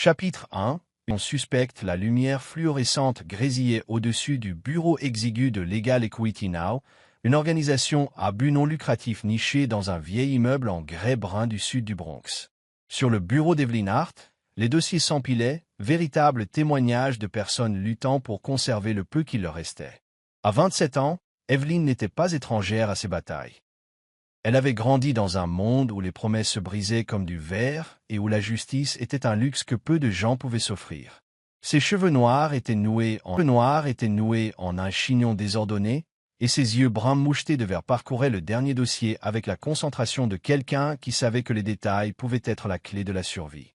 Chapitre 1. On suspecte la lumière fluorescente grésillait au-dessus du bureau exigu de Legal Equity Now, une organisation à but non lucratif nichée dans un vieil immeuble en grès brun du sud du Bronx. Sur le bureau d'Evelyn Hart, les dossiers s'empilaient, véritables témoignages de personnes luttant pour conserver le peu qu'il leur restait. À 27 ans, Evelyn n'était pas étrangère à ces batailles. Elle avait grandi dans un monde où les promesses se brisaient comme du verre et où la justice était un luxe que peu de gens pouvaient s'offrir. Ses cheveux noirs étaient noués en un chignon désordonné, et ses yeux bruns mouchetés de verre parcouraient le dernier dossier avec la concentration de quelqu'un qui savait que les détails pouvaient être la clé de la survie.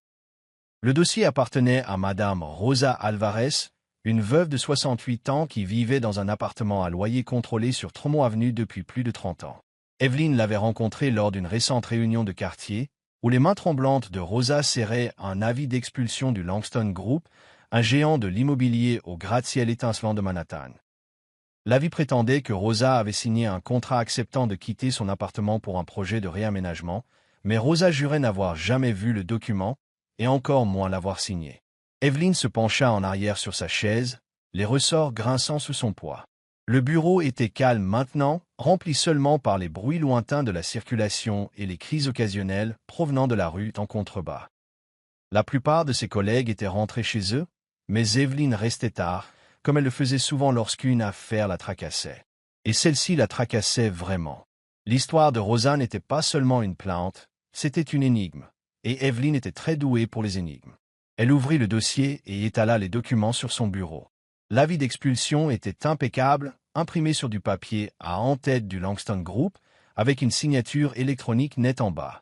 Le dossier appartenait à Madame Rosa Alvarez, une veuve de 68 ans qui vivait dans un appartement à loyer contrôlé sur Tremont Avenue depuis plus de 30 ans. Evelyn l'avait rencontrée lors d'une récente réunion de quartier, où les mains tremblantes de Rosa serraient un avis d'expulsion du Langston Group, un géant de l'immobilier au gratte-ciel étincelant de Manhattan. L'avis prétendait que Rosa avait signé un contrat acceptant de quitter son appartement pour un projet de réaménagement, mais Rosa jurait n'avoir jamais vu le document, et encore moins l'avoir signé. Evelyn se pencha en arrière sur sa chaise, les ressorts grinçant sous son poids. Le bureau était calme maintenant, rempli seulement par les bruits lointains de la circulation et les cris occasionnels provenant de la rue en contrebas. La plupart de ses collègues étaient rentrés chez eux, mais Evelyn restait tard, comme elle le faisait souvent lorsqu'une affaire la tracassait. Et celle-ci la tracassait vraiment. L'histoire de Rosa n'était pas seulement une plainte, c'était une énigme, et Evelyn était très douée pour les énigmes. Elle ouvrit le dossier et étala les documents sur son bureau. L'avis d'expulsion était impeccable, imprimé sur du papier à en-tête du Langston Group, avec une signature électronique nette en bas.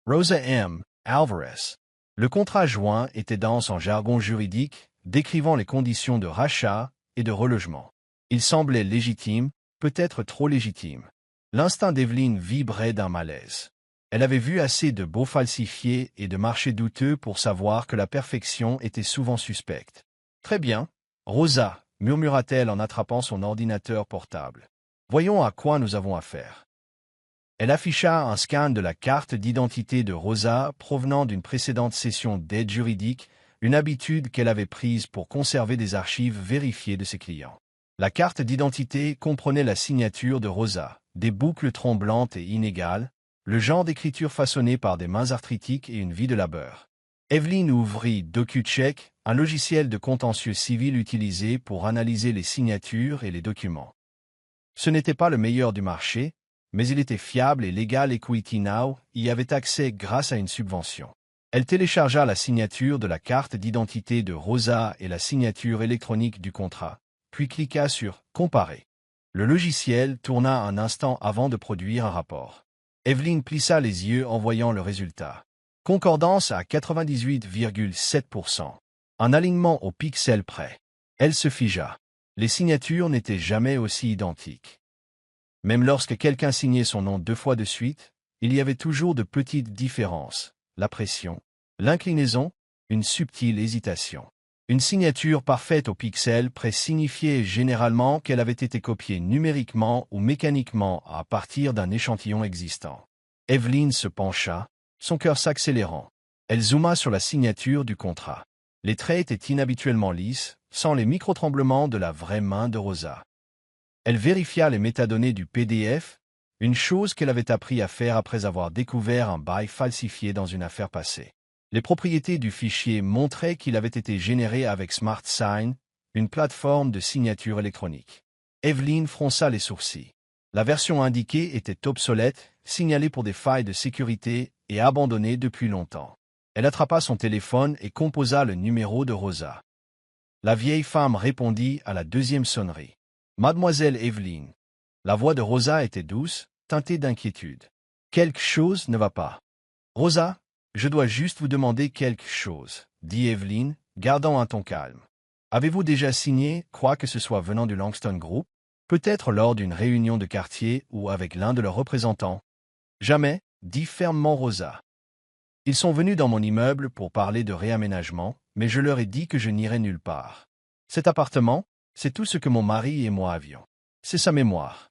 Rosa M. Alvarez. Le contrat joint était dense en jargon juridique, décrivant les conditions de rachat et de relogement. Il semblait légitime, peut-être trop légitime. L'instinct d'Evelyn vibrait d'un malaise. Elle avait vu assez de baux falsifiés et de marchés douteux pour savoir que la perfection était souvent suspecte. Très bien, Rosa, murmura-t-elle en attrapant son ordinateur portable. Voyons à quoi nous avons affaire. Elle afficha un scan de la carte d'identité de Rosa provenant d'une précédente session d'aide juridique, une habitude qu'elle avait prise pour conserver des archives vérifiées de ses clients. La carte d'identité comprenait la signature de Rosa, des boucles tremblantes et inégales, le genre d'écriture façonnée par des mains arthritiques et une vie de labeur. Evelyn ouvrit DocuCheck, un logiciel de contentieux civil utilisé pour analyser les signatures et les documents. Ce n'était pas le meilleur du marché, mais il était fiable et Legal Equity Now y avait accès grâce à une subvention. Elle téléchargea la signature de la carte d'identité de Rosa et la signature électronique du contrat, puis cliqua sur « Comparer ». Le logiciel tourna un instant avant de produire un rapport. Evelyn plissa les yeux en voyant le résultat. Concordance à 98,7%. Un alignement au pixel près. Elle se figea. Les signatures n'étaient jamais aussi identiques. Même lorsque quelqu'un signait son nom 2 fois de suite, il y avait toujours de petites différences. La pression, l'inclinaison, une subtile hésitation. Une signature parfaite au pixel près signifiait généralement qu'elle avait été copiée numériquement ou mécaniquement à partir d'un échantillon existant. Evelyn se pencha, son cœur s'accélérant. Elle zooma sur la signature du contrat. Les traits étaient inhabituellement lisses, sans les micro-tremblements de la vraie main de Rosa. Elle vérifia les métadonnées du PDF, une chose qu'elle avait appris à faire après avoir découvert un bail falsifié dans une affaire passée. Les propriétés du fichier montraient qu'il avait été généré avec SmartSign, une plateforme de signature électronique. Evelyn fronça les sourcils. La version indiquée était obsolète, signalée pour des failles de sécurité et abandonnée depuis longtemps. Elle attrapa son téléphone et composa le numéro de Rosa. La vieille femme répondit à la deuxième sonnerie. « Mademoiselle Evelyn. » La voix de Rosa était douce, teintée d'inquiétude. « Quelque chose ne va pas. »« Rosa, je dois juste vous demander quelque chose, » dit Evelyn, gardant un ton calme. « Avez-vous déjà signé, quoi que ce soit venant du Langston Group, peut-être lors d'une réunion de quartier ou avec l'un de leurs représentants? »« Jamais, » dit fermement Rosa. « Ils sont venus dans mon immeuble pour parler de réaménagement, mais je leur ai dit que je n'irais nulle part. Cet appartement, c'est tout ce que mon mari et moi avions. C'est sa mémoire. »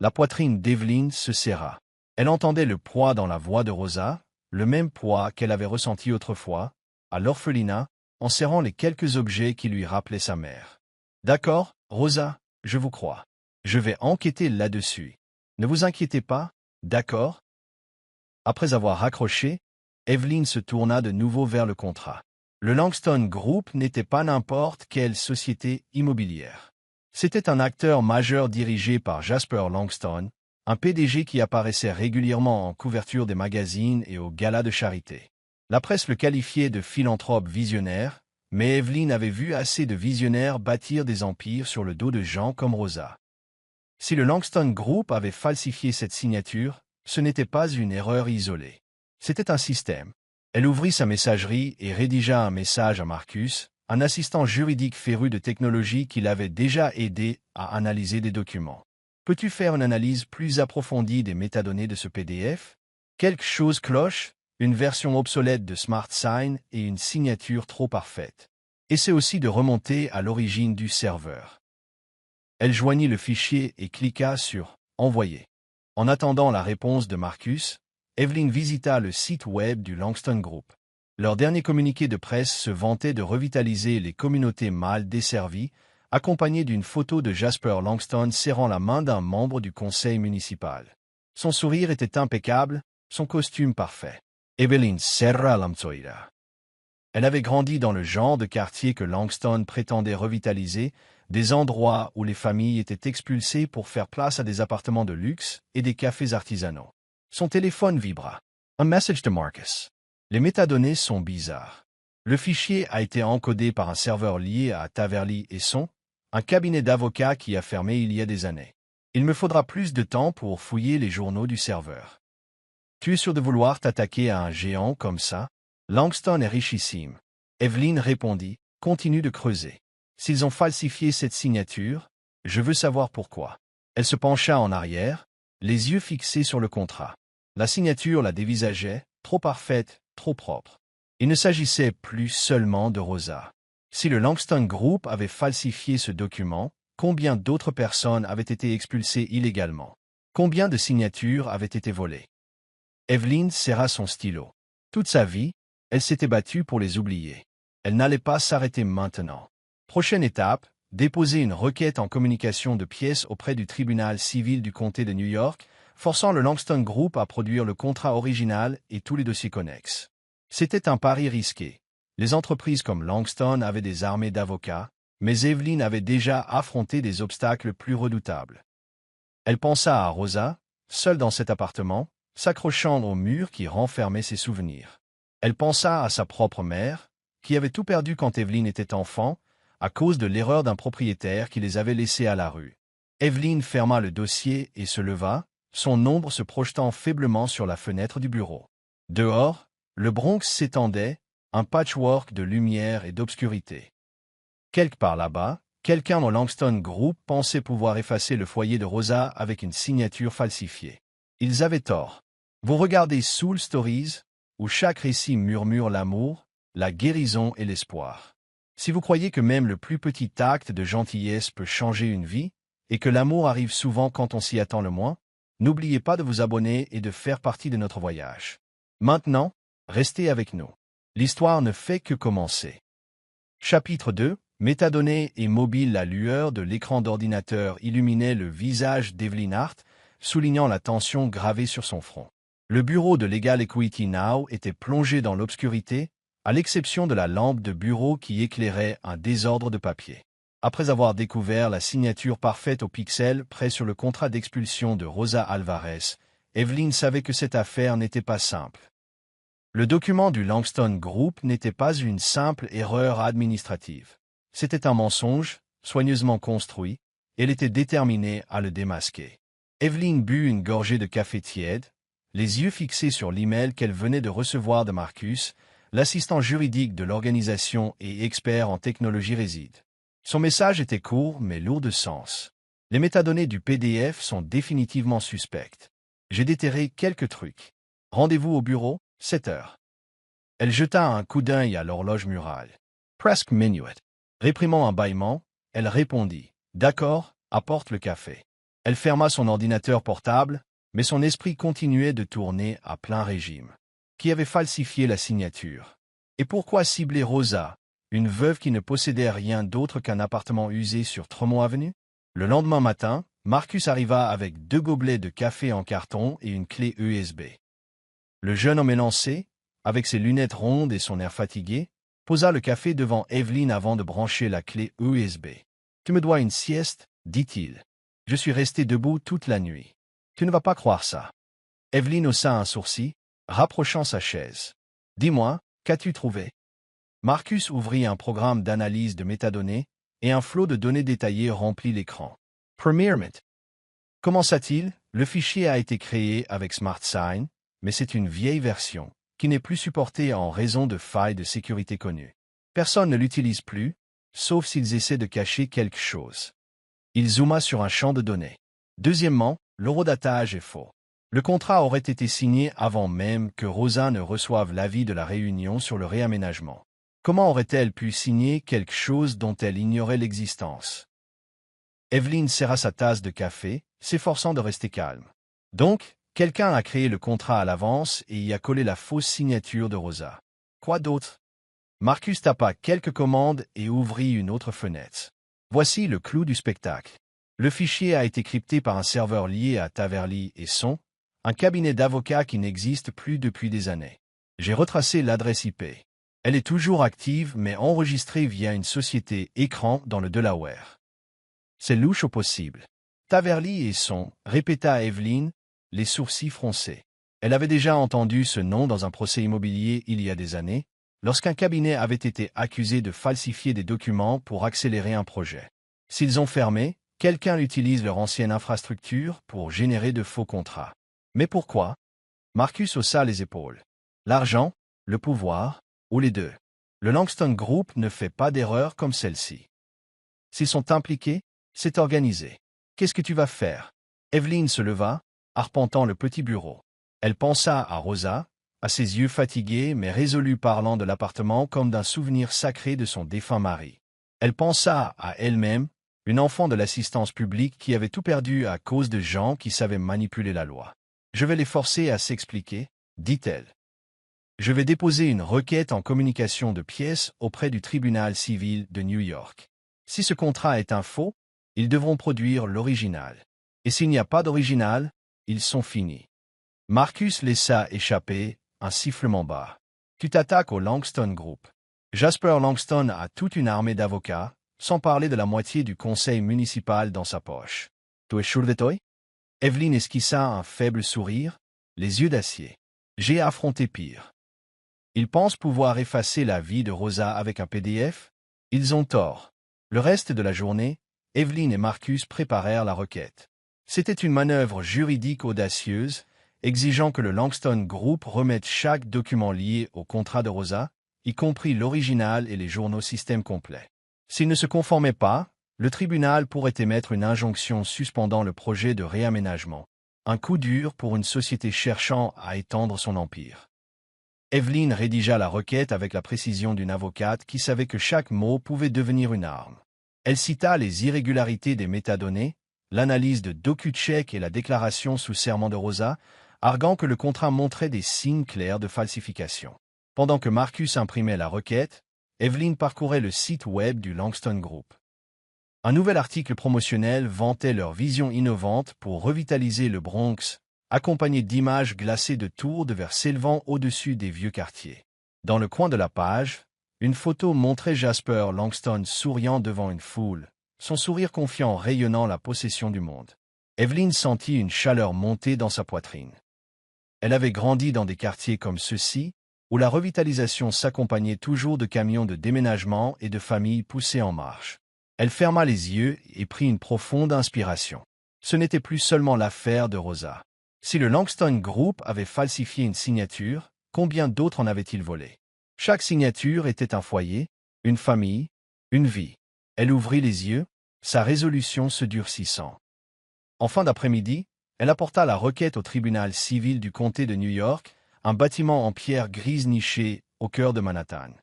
La poitrine d'Evelyn se serra. Elle entendait le poids dans la voix de Rosa, le même poids qu'elle avait ressenti autrefois, à l'orphelinat, en serrant les quelques objets qui lui rappelaient sa mère. « D'accord, Rosa, je vous crois. Je vais enquêter là-dessus. Ne vous inquiétez pas, d'accord ?» Après avoir raccroché, Evelyn se tourna de nouveau vers le contrat. Le Langston Group n'était pas n'importe quelle société immobilière. C'était un acteur majeur dirigé par Jasper Langston, un PDG qui apparaissait régulièrement en couverture des magazines et aux galas de charité. La presse le qualifiait de philanthrope visionnaire, mais Evelyn avait vu assez de visionnaires bâtir des empires sur le dos de gens comme Rosa. Si le Langston Group avait falsifié cette signature, ce n'était pas une erreur isolée. C'était un système. Elle ouvrit sa messagerie et rédigea un message à Marcus, un assistant juridique féru de technologie qui l'avait déjà aidé à analyser des documents. « Peux-tu faire une analyse plus approfondie des métadonnées de ce PDF? Quelque chose cloche, une version obsolète de SmartSign et une signature trop parfaite. Essaie aussi de remonter à l'origine du serveur. » Elle joignit le fichier et cliqua sur « Envoyer ». En attendant la réponse de Marcus, Evelyn visita le site web du Langston Group. Leur dernier communiqué de presse se vantait de revitaliser les communautés mal desservies, accompagné d'une photo de Jasper Langston serrant la main d'un membre du conseil municipal. Son sourire était impeccable, son costume parfait. Evelyn serra l'amsoira. Elle avait grandi dans le genre de quartier que Langston prétendait revitaliser, des endroits où les familles étaient expulsées pour faire place à des appartements de luxe et des cafés artisanaux. Son téléphone vibra. Un message de Marcus. Les métadonnées sont bizarres. Le fichier a été encodé par un serveur lié à Taverly et Son, un cabinet d'avocats qui a fermé il y a des années. Il me faudra plus de temps pour fouiller les journaux du serveur. Tu es sûr de vouloir t'attaquer à un géant comme ça? Langston est richissime. Evelyn répondit, continue de creuser. S'ils ont falsifié cette signature, je veux savoir pourquoi. Elle se pencha en arrière, les yeux fixés sur le contrat. La signature la dévisageait, trop parfaite, trop propre. Il ne s'agissait plus seulement de Rosa. Si le Langston Group avait falsifié ce document, combien d'autres personnes avaient été expulsées illégalement? Combien de signatures avaient été volées? Evelyn serra son stylo. Toute sa vie, elle s'était battue pour les oublier. Elle n'allait pas s'arrêter maintenant. Prochaine étape, déposer une requête en communication de pièces auprès du tribunal civil du comté de New York, forçant le Langston Group à produire le contrat original et tous les dossiers connexes. C'était un pari risqué. Les entreprises comme Langston avaient des armées d'avocats, mais Evelyn avait déjà affronté des obstacles plus redoutables. Elle pensa à Rosa, seule dans cet appartement, s'accrochant au mur qui renfermait ses souvenirs. Elle pensa à sa propre mère, qui avait tout perdu quand Evelyn était enfant, à cause de l'erreur d'un propriétaire qui les avait laissés à la rue. Evelyn ferma le dossier et se leva, son ombre se projetant faiblement sur la fenêtre du bureau. Dehors, le Bronx s'étendait, un patchwork de lumière et d'obscurité. Quelque part là-bas, quelqu'un au Langston Group pensait pouvoir effacer le foyer de Rosa avec une signature falsifiée. Ils avaient tort. Vous regardez Soul Stories, où chaque récit murmure l'amour, la guérison et l'espoir. Si vous croyez que même le plus petit acte de gentillesse peut changer une vie, et que l'amour arrive souvent quand on s'y attend le moins, n'oubliez pas de vous abonner et de faire partie de notre voyage. Maintenant, restez avec nous. L'histoire ne fait que commencer. Chapitre 2. Métadonnées et mobile. La lueur de l'écran d'ordinateur illuminait le visage d'Evelyn Hart, soulignant la tension gravée sur son front. Le bureau de Legal Equity Now était plongé dans l'obscurité, à l'exception de la lampe de bureau qui éclairait un désordre de papier. Après avoir découvert la signature parfaite au pixel près sur le contrat d'expulsion de Rosa Alvarez, Evelyn savait que cette affaire n'était pas simple. Le document du Langston Group n'était pas une simple erreur administrative. C'était un mensonge, soigneusement construit, et elle était déterminée à le démasquer. Evelyn but une gorgée de café tiède, les yeux fixés sur l'email qu'elle venait de recevoir de Marcus, l'assistant juridique de l'organisation et expert en technologie réside. Son message était court mais lourd de sens. Les métadonnées du PDF sont définitivement suspectes. J'ai déterré quelques trucs. Rendez-vous au bureau, 7 heures. Elle jeta un coup d'œil à l'horloge murale. Presque minuit. Réprimant un bâillement, elle répondit « D'accord, apporte le café ». Elle ferma son ordinateur portable, mais son esprit continuait de tourner à plein régime. Qui avait falsifié la signature? Et pourquoi cibler Rosa, une veuve qui ne possédait rien d'autre qu'un appartement usé sur Tremont Avenue? Le lendemain matin, Marcus arriva avec 2 gobelets de café en carton et une clé USB. Le jeune homme élancé, avec ses lunettes rondes et son air fatigué, posa le café devant Evelyn avant de brancher la clé USB. « Tu me dois une sieste, dit-il. Je suis resté debout toute la nuit. Tu ne vas pas croire ça. » Evelyn haussa un sourcil, rapprochant sa chaise. « Dis-moi, qu'as-tu trouvé? » Marcus ouvrit un programme d'analyse de métadonnées, et un flot de données détaillées remplit l'écran. « Premierment. Commença-t-il, le fichier a été créé avec SmartSign, mais c'est une vieille version, qui n'est plus supportée en raison de failles de sécurité connues. Personne ne l'utilise plus, sauf s'ils essaient de cacher quelque chose. » Il zooma sur un champ de données. Deuxièmement, l'horodatage est faux. Le contrat aurait été signé avant même que Rosa ne reçoive l'avis de la réunion sur le réaménagement. Comment aurait-elle pu signer quelque chose dont elle ignorait l'existence? Evelyn serra sa tasse de café, s'efforçant de rester calme. Donc, quelqu'un a créé le contrat à l'avance et y a collé la fausse signature de Rosa. Quoi d'autre? Marcus tapa quelques commandes et ouvrit une autre fenêtre. Voici le clou du spectacle. Le fichier a été crypté par un serveur lié à Taverly et Son, un cabinet d'avocats qui n'existe plus depuis des années. J'ai retracé l'adresse IP. Elle est toujours active mais enregistrée via une société écran dans le Delaware. C'est louche au possible. Taverly et Son, répéta Evelyn, les sourcils froncés. Elle avait déjà entendu ce nom dans un procès immobilier il y a des années, lorsqu'un cabinet avait été accusé de falsifier des documents pour accélérer un projet. S'ils ont fermé, quelqu'un utilise leur ancienne infrastructure pour générer de faux contrats. Mais pourquoi? Marcus haussa les épaules. L'argent, le pouvoir, ou les deux. Le Langston Group ne fait pas d'erreur comme celle-ci. S'ils sont impliqués, c'est organisé. Qu'est-ce que tu vas faire? Evelyn se leva, arpentant le petit bureau. Elle pensa à Rosa, à ses yeux fatigués mais résolus parlant de l'appartement comme d'un souvenir sacré de son défunt mari. Elle pensa à elle-même, une enfant de l'assistance publique qui avait tout perdu à cause de gens qui savaient manipuler la loi. « Je vais les forcer à s'expliquer, » dit-elle. « Je vais déposer une requête en communication de pièces auprès du tribunal civil de New York. Si ce contrat est un faux, ils devront produire l'original. Et s'il n'y a pas d'original, ils sont finis. » Marcus laissa échapper un sifflement bas. « Tu t'attaques au Langston Group. Jasper Langston a toute une armée d'avocats, sans parler de la moitié du conseil municipal dans sa poche. Tu es sûr de toi? » Evelyn esquissa un faible sourire, les yeux d'acier. « J'ai affronté pire. Ils pensent pouvoir effacer la vie de Rosa avec un PDF? Ils ont tort. » Le reste de la journée, Evelyn et Marcus préparèrent la requête. C'était une manœuvre juridique audacieuse, exigeant que le Langston Group remette chaque document lié au contrat de Rosa, y compris l'original et les journaux système complets. S'il ne se conformait pas, le tribunal pourrait émettre une injonction suspendant le projet de réaménagement. Un coup dur pour une société cherchant à étendre son empire. Evelyn rédigea la requête avec la précision d'une avocate qui savait que chaque mot pouvait devenir une arme. Elle cita les irrégularités des métadonnées, l'analyse de DocuCheck et la déclaration sous serment de Rosa, arguant que le contrat montrait des signes clairs de falsification. Pendant que Marcus imprimait la requête, Evelyn parcourait le site web du Langston Group. Un nouvel article promotionnel vantait leur vision innovante pour revitaliser le Bronx, accompagné d'images glacées de tours de verre s'élevant au-dessus des vieux quartiers. Dans le coin de la page, une photo montrait Jasper Langston souriant devant une foule, son sourire confiant rayonnant la possession du monde. Evelyn sentit une chaleur monter dans sa poitrine. Elle avait grandi dans des quartiers comme ceux-ci, où la revitalisation s'accompagnait toujours de camions de déménagement et de familles poussées en marche. Elle ferma les yeux et prit une profonde inspiration. Ce n'était plus seulement l'affaire de Rosa. Si le Langston Group avait falsifié une signature, combien d'autres en avait-il volé? Chaque signature était un foyer, une famille, une vie. Elle ouvrit les yeux, sa résolution se durcissant. En fin d'après-midi, elle apporta la requête au tribunal civil du comté de New York, un bâtiment en pierre grise niché au cœur de Manhattan.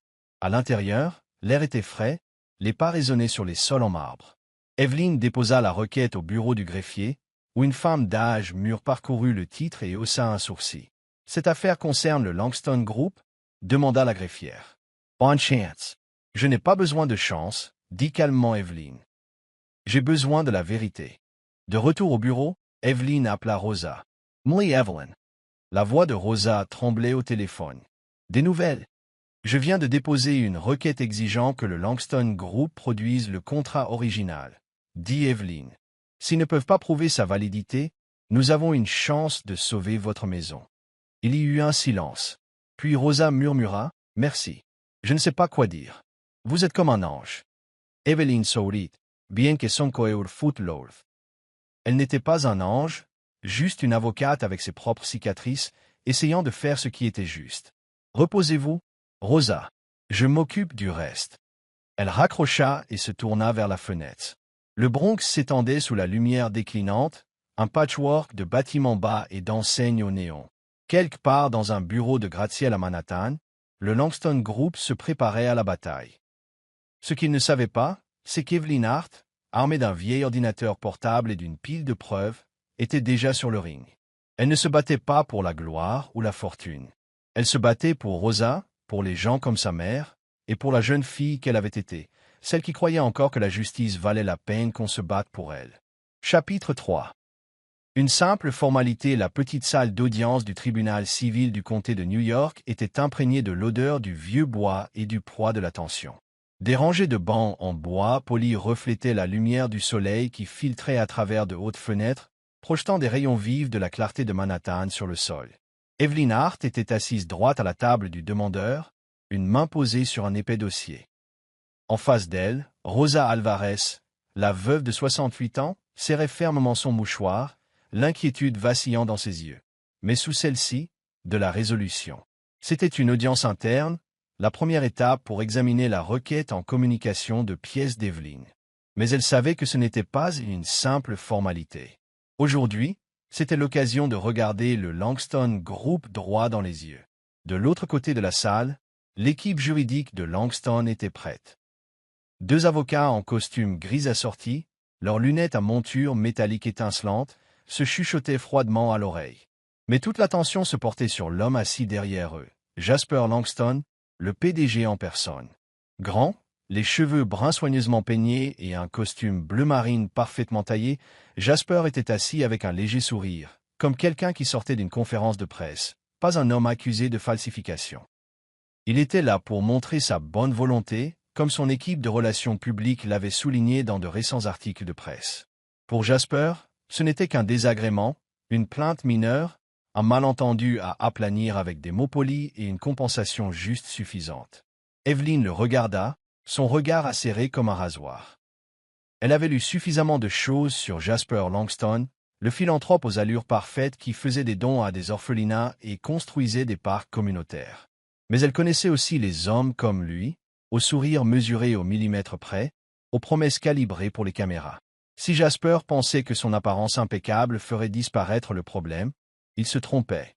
À l'intérieur, l'air était frais, les pas résonnaient sur les sols en marbre. Evelyn déposa la requête au bureau du greffier, où une femme d'âge mûr parcourut le titre et haussa un sourcil. « Cette affaire concerne le Langston Group ?» demanda la greffière. Bonne chance. Je n'ai pas besoin de chance, dit calmement Evelyn. J'ai besoin de la vérité. De retour au bureau, Evelyn appela Rosa. Moi, Evelyn. La voix de Rosa tremblait au téléphone. Des nouvelles. Je viens de déposer une requête exigeant que le Langston Group produise le contrat original, dit Evelyn. S'ils ne peuvent pas prouver sa validité, nous avons une chance de sauver votre maison. Il y eut un silence. Puis Rosa murmura, « Merci. Je ne sais pas quoi dire. Vous êtes comme un ange. » Evelyn sourit, bien que son cœur fût lourd. Elle n'était pas un ange, juste une avocate avec ses propres cicatrices, essayant de faire ce qui était juste. « Reposez-vous, Rosa. Je m'occupe du reste. » Elle raccrocha et se tourna vers la fenêtre. Le Bronx s'étendait sous la lumière déclinante, un patchwork de bâtiments bas et d'enseignes au néon. Quelque part dans un bureau de gratte-ciel à Manhattan, le Langston Group se préparait à la bataille. Ce qu'il ne savait pas, c'est qu'Evelyn Hart, armée d'un vieil ordinateur portable et d'une pile de preuves, était déjà sur le ring. Elle ne se battait pas pour la gloire ou la fortune. Elle se battait pour Rosa, pour les gens comme sa mère, et pour la jeune fille qu'elle avait été, celle qui croyait encore que la justice valait la peine qu'on se batte pour elle. Chapitre 3. Une simple formalité, la petite salle d'audience du tribunal civil du comté de New York était imprégnée de l'odeur du vieux bois et du poids de la tension. Des rangées de bancs en bois poli reflétaient la lumière du soleil qui filtrait à travers de hautes fenêtres, projetant des rayons vifs de la clarté de Manhattan sur le sol. Evelyn Hart était assise droite à la table du demandeur, une main posée sur un épais dossier. En face d'elle, Rosa Alvarez, la veuve de 68 ans, serrait fermement son mouchoir, l'inquiétude vacillant dans ses yeux. Mais sous celle-ci, de la résolution. C'était une audience interne, la première étape pour examiner la requête en communication de pièces d'Evelyn. Mais elle savait que ce n'était pas une simple formalité. Aujourd'hui, c'était l'occasion de regarder le Langston Group droit dans les yeux. De l'autre côté de la salle, l'équipe juridique de Langston était prête. Deux avocats en costume gris assortis, leurs lunettes à monture métallique étincelante, se chuchotaient froidement à l'oreille. Mais toute l'attention se portait sur l'homme assis derrière eux, Jasper Langston, le PDG en personne. Grand, les cheveux bruns soigneusement peignés et un costume bleu marine parfaitement taillé, Jasper était assis avec un léger sourire, comme quelqu'un qui sortait d'une conférence de presse, pas un homme accusé de falsification. Il était là pour montrer sa bonne volonté, comme son équipe de relations publiques l'avait souligné dans de récents articles de presse. Pour Jasper, ce n'était qu'un désagrément, une plainte mineure, un malentendu à aplanir avec des mots polis et une compensation juste suffisante. Evelyn le regarda, son regard acéré comme un rasoir. Elle avait lu suffisamment de choses sur Jasper Langston, le philanthrope aux allures parfaites qui faisait des dons à des orphelinats et construisait des parcs communautaires. Mais elle connaissait aussi les hommes comme lui, au sourire mesuré au millimètre près, aux promesses calibrées pour les caméras. Si Jasper pensait que son apparence impeccable ferait disparaître le problème, il se trompait.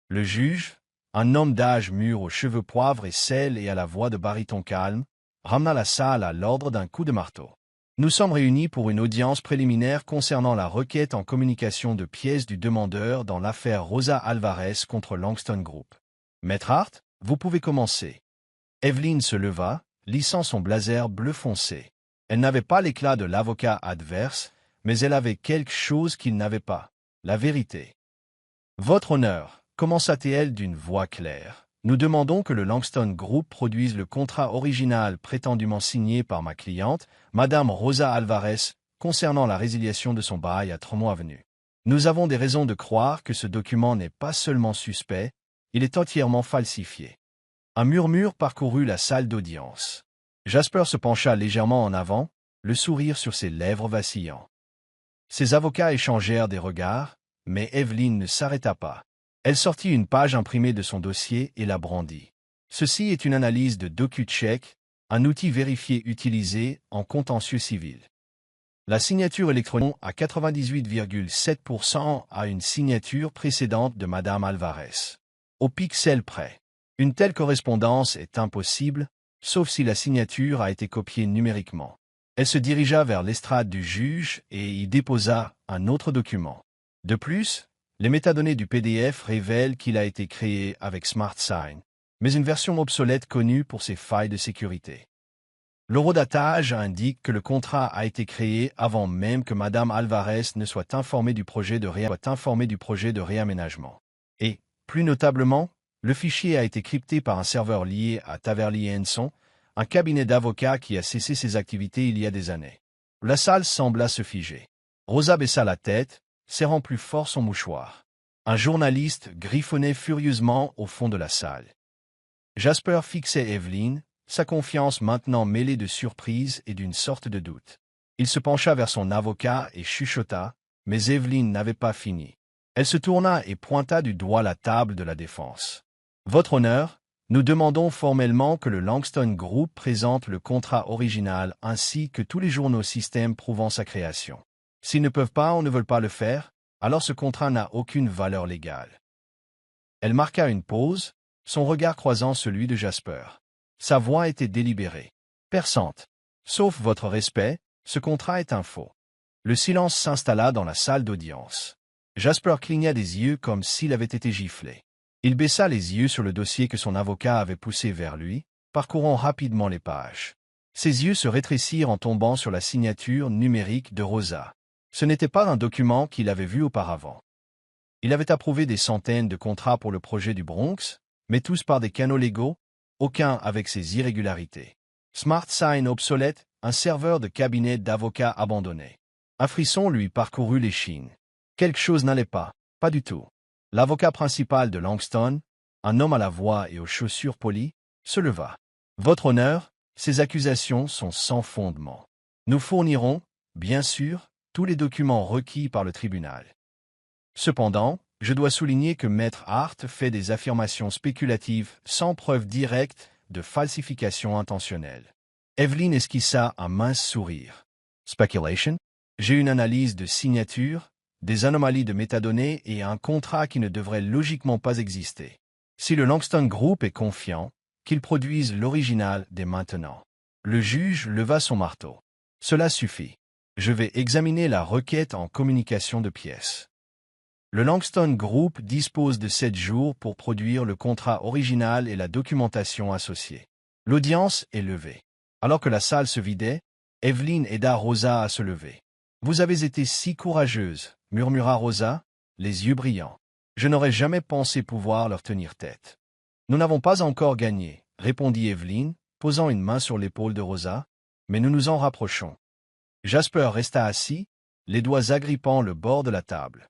Le juge, un homme d'âge mûr aux cheveux poivre et sel et à la voix de baryton calme, ramena la salle à l'ordre d'un coup de marteau. Nous sommes réunis pour une audience préliminaire concernant la requête en communication de pièces du demandeur dans l'affaire Rosa Alvarez contre Langston Group. Maître Hart, vous pouvez commencer. Evelyn se leva, lissant son blazer bleu foncé. Elle n'avait pas l'éclat de l'avocat adverse, mais elle avait quelque chose qu'il n'avait pas, la vérité. Votre honneur, commença-t-elle d'une voix claire, nous demandons que le Langston Group produise le contrat original prétendument signé par ma cliente, Madame Rosa Alvarez, concernant la résiliation de son bail à Tremont Avenue. Nous avons des raisons de croire que ce document n'est pas seulement suspect, il est entièrement falsifié. Un murmure parcourut la salle d'audience. Jasper se pencha légèrement en avant, le sourire sur ses lèvres vacillant. Ses avocats échangèrent des regards, mais Evelyn ne s'arrêta pas. Elle sortit une page imprimée de son dossier et la brandit. Ceci est une analyse de DocuCheck, un outil vérifié utilisé en contentieux civil. La signature électronique à 98,7% à une signature précédente de Madame Alvarez. Au pixel près. Une telle correspondance est impossible, sauf si la signature a été copiée numériquement. Elle se dirigea vers l'estrade du juge et y déposa un autre document. De plus, les métadonnées du PDF révèlent qu'il a été créé avec SmartSign, mais une version obsolète connue pour ses failles de sécurité. L'horodatage indique que le contrat a été créé avant même que Madame Alvarez ne soit informée du projet de réaménagement. Et, plus notablement, le fichier a été crypté par un serveur lié à Taverly Henson, un cabinet d'avocats qui a cessé ses activités il y a des années. La salle sembla se figer. Rosa baissa la tête, serrant plus fort son mouchoir. Un journaliste griffonnait furieusement au fond de la salle. Jasper fixait Evelyn, sa confiance maintenant mêlée de surprise et d'une sorte de doute. Il se pencha vers son avocat et chuchota, mais Evelyn n'avait pas fini. Elle se tourna et pointa du doigt la table de la défense. « Votre honneur, nous demandons formellement que le Langston Group présente le contrat original ainsi que tous les journaux système prouvant sa création. S'ils ne peuvent pas ou ne veulent pas le faire, alors ce contrat n'a aucune valeur légale. » Elle marqua une pause, son regard croisant celui de Jasper. Sa voix était délibérée, perçante. « Sauf votre respect, ce contrat est un faux. » Le silence s'installa dans la salle d'audience. Jasper cligna des yeux comme s'il avait été giflé. Il baissa les yeux sur le dossier que son avocat avait poussé vers lui, parcourant rapidement les pages. Ses yeux se rétrécirent en tombant sur la signature numérique de Rosa. Ce n'était pas un document qu'il avait vu auparavant. Il avait approuvé des centaines de contrats pour le projet du Bronx, mais tous par des canaux légaux, aucun avec ses irrégularités. Smart Sign obsolète, un serveur de cabinet d'avocats abandonné. Un frisson lui parcourut l'échine. Quelque chose n'allait pas, pas du tout. L'avocat principal de Langston, un homme à la voix et aux chaussures polies, se leva. « Votre honneur, ces accusations sont sans fondement. Nous fournirons, bien sûr, tous les documents requis par le tribunal. Cependant, je dois souligner que Maître Hart fait des affirmations spéculatives sans preuve directe de falsification intentionnelle. » Evelyn esquissa un mince sourire. « Speculation? J'ai une analyse de signature, des anomalies de métadonnées et un contrat qui ne devrait logiquement pas exister. Si le Langston Group est confiant, qu'il produise l'original dès maintenant. » Le juge leva son marteau. « Cela suffit. Je vais examiner la requête en communication de pièces. » Le Langston Group dispose de 7 jours pour produire le contrat original et la documentation associée. L'audience est levée. Alors que la salle se vidait, Evelyn aida Rosa à se lever. « Vous avez été si courageuse, » murmura Rosa, les yeux brillants. « Je n'aurais jamais pensé pouvoir leur tenir tête. »« Nous n'avons pas encore gagné, » répondit Evelyn, posant une main sur l'épaule de Rosa, « mais nous nous en rapprochons. » Jasper resta assis, les doigts agrippant le bord de la table.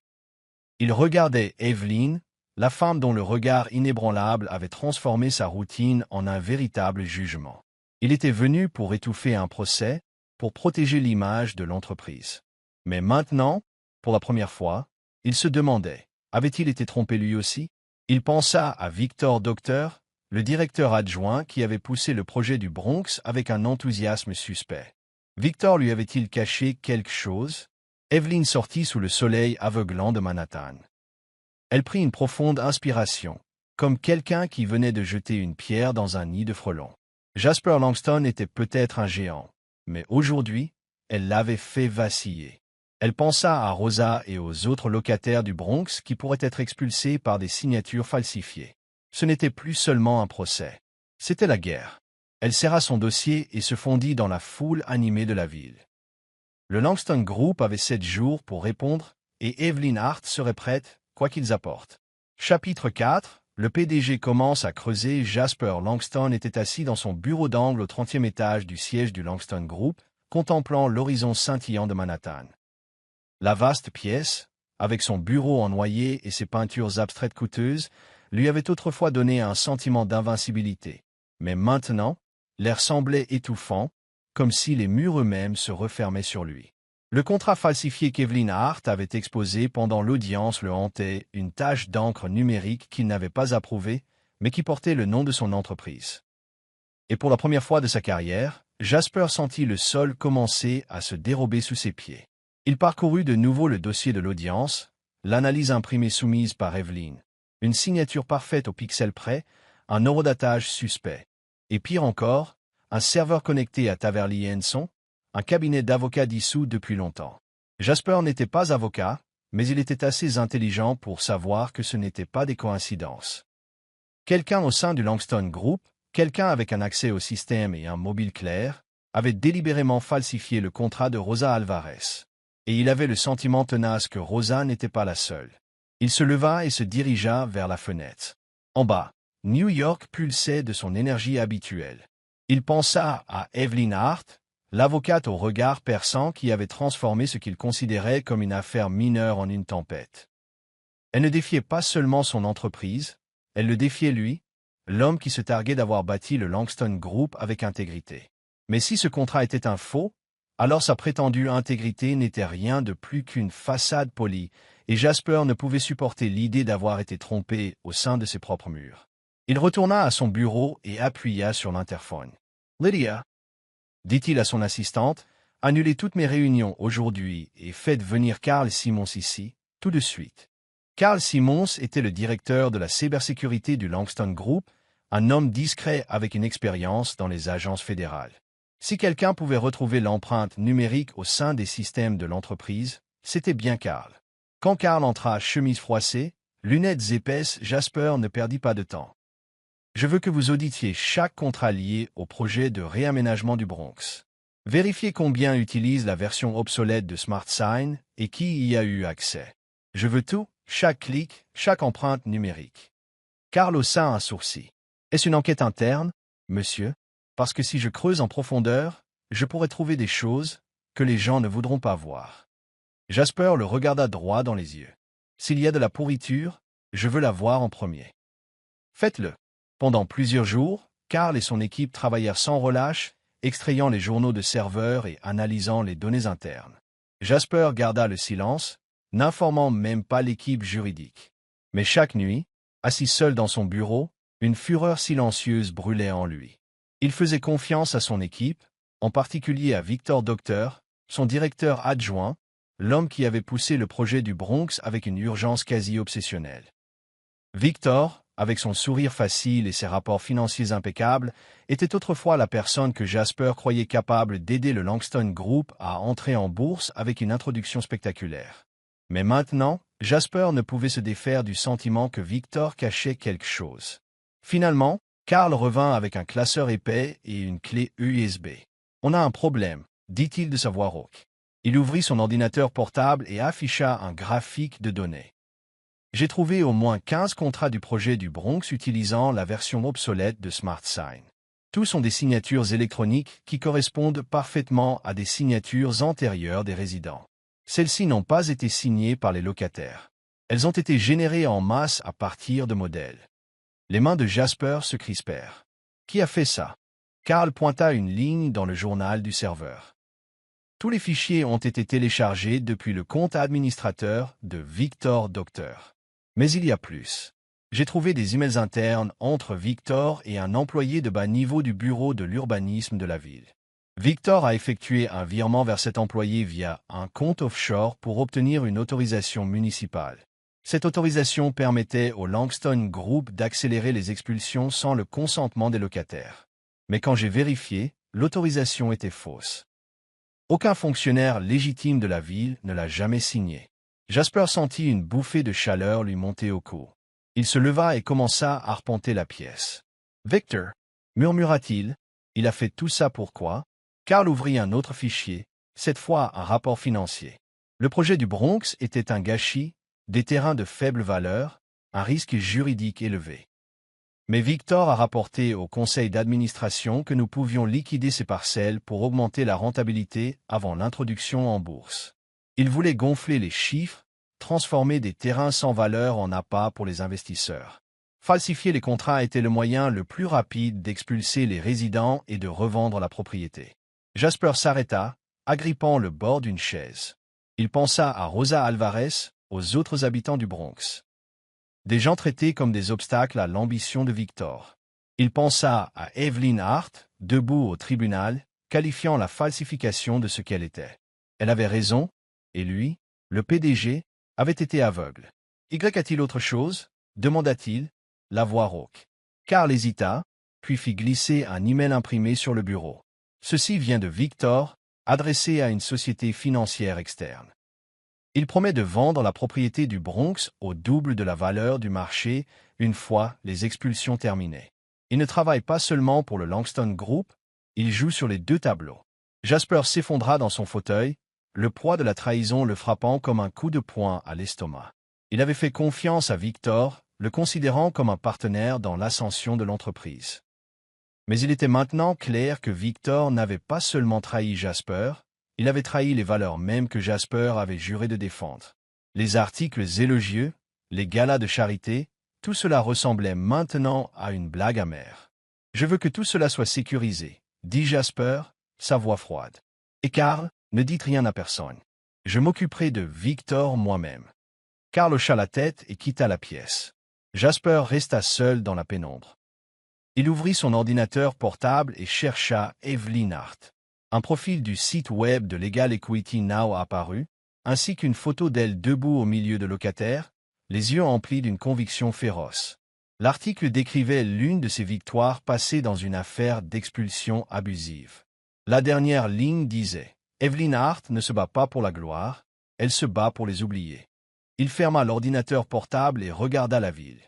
Il regardait Evelyn, la femme dont le regard inébranlable avait transformé sa routine en un véritable jugement. Il était venu pour étouffer un procès, pour protéger l'image de l'entreprise. Mais maintenant, pour la première fois, il se demandait, avait-il été trompé lui aussi? Il pensa à Victor Docteur, le directeur adjoint qui avait poussé le projet du Bronx avec un enthousiasme suspect. Victor lui avait-il caché quelque chose? Evelyn sortit sous le soleil aveuglant de Manhattan. Elle prit une profonde inspiration, comme quelqu'un qui venait de jeter une pierre dans un nid de frelons. Jasper Langston était peut-être un géant, mais aujourd'hui, elle l'avait fait vaciller. Elle pensa à Rosa et aux autres locataires du Bronx qui pourraient être expulsés par des signatures falsifiées. Ce n'était plus seulement un procès. C'était la guerre. Elle serra son dossier et se fondit dans la foule animée de la ville. Le Langston Group avait 7 jours pour répondre, et Evelyn Hart serait prête, quoi qu'ils apportent. Chapitre 4. Le PDG commence à creuser. Jasper Langston était assis dans son bureau d'angle au 30e étage du siège du Langston Group, contemplant l'horizon scintillant de Manhattan. La vaste pièce, avec son bureau en noyer et ses peintures abstraites coûteuses, lui avait autrefois donné un sentiment d'invincibilité. Mais maintenant, l'air semblait étouffant, comme si les murs eux-mêmes se refermaient sur lui. Le contrat falsifié qu'Evelyn Hart avait exposé pendant l'audience le hantait, une tache d'encre numérique qu'il n'avait pas approuvée, mais qui portait le nom de son entreprise. Et pour la première fois de sa carrière, Jasper sentit le sol commencer à se dérober sous ses pieds. Il parcourut de nouveau le dossier de l'audience, l'analyse imprimée soumise par Evelyn, une signature parfaite au pixel près, un horodatage suspect. Et pire encore, un serveur connecté à Taverly Henson, un cabinet d'avocats dissous depuis longtemps. Jasper n'était pas avocat, mais il était assez intelligent pour savoir que ce n'était pas des coïncidences. Quelqu'un au sein du Langston Group, quelqu'un avec un accès au système et un mobile clair, avait délibérément falsifié le contrat de Rosa Alvarez. Et il avait le sentiment tenace que Rosa n'était pas la seule. Il se leva et se dirigea vers la fenêtre. En bas, New York pulsait de son énergie habituelle. Il pensa à Evelyn Hart, l'avocate au regard perçant qui avait transformé ce qu'il considérait comme une affaire mineure en une tempête. Elle ne défiait pas seulement son entreprise, elle le défiait lui, l'homme qui se targuait d'avoir bâti le Langston Group avec intégrité. Mais si ce contrat était un faux, alors sa prétendue intégrité n'était rien de plus qu'une façade polie, et Jasper ne pouvait supporter l'idée d'avoir été trompé au sein de ses propres murs. Il retourna à son bureau et appuya sur l'interphone. « Lydia » dit-il à son assistante, « annulez toutes mes réunions aujourd'hui et faites venir Carl Simmons ici, tout de suite. » Carl Simmons était le directeur de la cybersécurité du Langston Group, un homme discret avec une expérience dans les agences fédérales. Si quelqu'un pouvait retrouver l'empreinte numérique au sein des systèmes de l'entreprise, c'était bien Carl. Quand Carl entra chemise froissée, lunettes épaisses, Jasper ne perdit pas de temps. « Je veux que vous auditiez chaque contrat lié au projet de réaménagement du Bronx. Vérifiez combien utilise la version obsolète de SmartSign et qui y a eu accès. Je veux tout, chaque clic, chaque empreinte numérique. » Carl haussa un sourcil. « Est-ce une enquête interne, monsieur? Parce que si je creuse en profondeur, je pourrais trouver des choses que les gens ne voudront pas voir. » Jasper le regarda droit dans les yeux. « S'il y a de la pourriture, je veux la voir en premier. » « Faites-le. » Pendant plusieurs jours, Carl et son équipe travaillèrent sans relâche, extrayant les journaux de serveurs et analysant les données internes. Jasper garda le silence, n'informant même pas l'équipe juridique. Mais chaque nuit, assis seul dans son bureau, une fureur silencieuse brûlait en lui. Il faisait confiance à son équipe, en particulier à Victor Docter, son directeur adjoint, l'homme qui avait poussé le projet du Bronx avec une urgence quasi obsessionnelle. Victor, avec son sourire facile et ses rapports financiers impeccables, était autrefois la personne que Jasper croyait capable d'aider le Langston Group à entrer en bourse avec une introduction spectaculaire. Mais maintenant, Jasper ne pouvait se défaire du sentiment que Victor cachait quelque chose. Finalement, Carl revint avec un classeur épais et une clé USB. « On a un problème, » dit-il de sa voix rauque. Il ouvrit son ordinateur portable et afficha un graphique de données. J'ai trouvé au moins 15 contrats du projet du Bronx utilisant la version obsolète de SmartSign. Tous sont des signatures électroniques qui correspondent parfaitement à des signatures antérieures des résidents. Celles-ci n'ont pas été signées par les locataires. Elles ont été générées en masse à partir de modèles. Les mains de Jasper se crispèrent. « Qui a fait ça ?» Carl pointa une ligne dans le journal du serveur. Tous les fichiers ont été téléchargés depuis le compte administrateur de Victor Docter. Mais il y a plus. J'ai trouvé des emails internes entre Victor et un employé de bas niveau du bureau de l'urbanisme de la ville. Victor a effectué un virement vers cet employé via un compte offshore pour obtenir une autorisation municipale. Cette autorisation permettait au Langston Group d'accélérer les expulsions sans le consentement des locataires. Mais quand j'ai vérifié, l'autorisation était fausse. Aucun fonctionnaire légitime de la ville ne l'a jamais signée. Jasper sentit une bouffée de chaleur lui monter au cou. Il se leva et commença à arpenter la pièce. « Victor » murmura-t-il, « il a fait tout ça pourquoi ?» Carl ouvrit un autre fichier, cette fois un rapport financier. Le projet du Bronx était un gâchis, des terrains de faible valeur, un risque juridique élevé. Mais Victor a rapporté au conseil d'administration que nous pouvions liquider ces parcelles pour augmenter la rentabilité avant l'introduction en bourse. Il voulait gonfler les chiffres, transformer des terrains sans valeur en appâts pour les investisseurs. Falsifier les contrats était le moyen le plus rapide d'expulser les résidents et de revendre la propriété. Jasper s'arrêta, agrippant le bord d'une chaise. Il pensa à Rosa Alvarez, aux autres habitants du Bronx. Des gens traités comme des obstacles à l'ambition de Victor. Il pensa à Evelyn Hart, debout au tribunal, qualifiant la falsification de ce qu'elle était. Elle avait raison, et lui, le PDG, avait été aveugle. « Y a-t-il autre chose ?» demanda-t-il, la voix rauque. Carl hésita, puis fit glisser un email imprimé sur le bureau. « Ceci vient de Victor, adressé à une société financière externe. » Il promet de vendre la propriété du Bronx au double de la valeur du marché une fois les expulsions terminées. Il ne travaille pas seulement pour le Langston Group, il joue sur les deux tableaux. Jasper s'effondra dans son fauteuil, le poids de la trahison le frappant comme un coup de poing à l'estomac. Il avait fait confiance à Victor, le considérant comme un partenaire dans l'ascension de l'entreprise. Mais il était maintenant clair que Victor n'avait pas seulement trahi Jasper, il avait trahi les valeurs mêmes que Jasper avait juré de défendre. Les articles élogieux, les galas de charité, tout cela ressemblait maintenant à une blague amère. « Je veux que tout cela soit sécurisé », dit Jasper, sa voix froide. « Et Carl, ne dites rien à personne. Je m'occuperai de Victor moi-même. » Carl hocha la tête et quitta la pièce. Jasper resta seul dans la pénombre. Il ouvrit son ordinateur portable et chercha Evelyn Hart. Un profil du site web de Legal Equity Now apparut, ainsi qu'une photo d'elle debout au milieu de locataires, les yeux emplis d'une conviction féroce. L'article décrivait l'une de ses victoires passées dans une affaire d'expulsion abusive. La dernière ligne disait « Evelyn Hart ne se bat pas pour la gloire, elle se bat pour les oubliés ». Il ferma l'ordinateur portable et regarda la ville.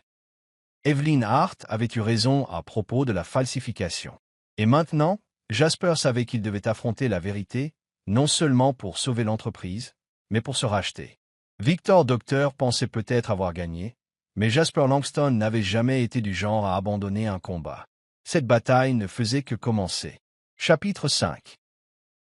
Evelyn Hart avait eu raison à propos de la falsification. Et maintenant, Jasper savait qu'il devait affronter la vérité, non seulement pour sauver l'entreprise, mais pour se racheter. Victor Docteur pensait peut-être avoir gagné, mais Jasper Langston n'avait jamais été du genre à abandonner un combat. Cette bataille ne faisait que commencer. Chapitre 5.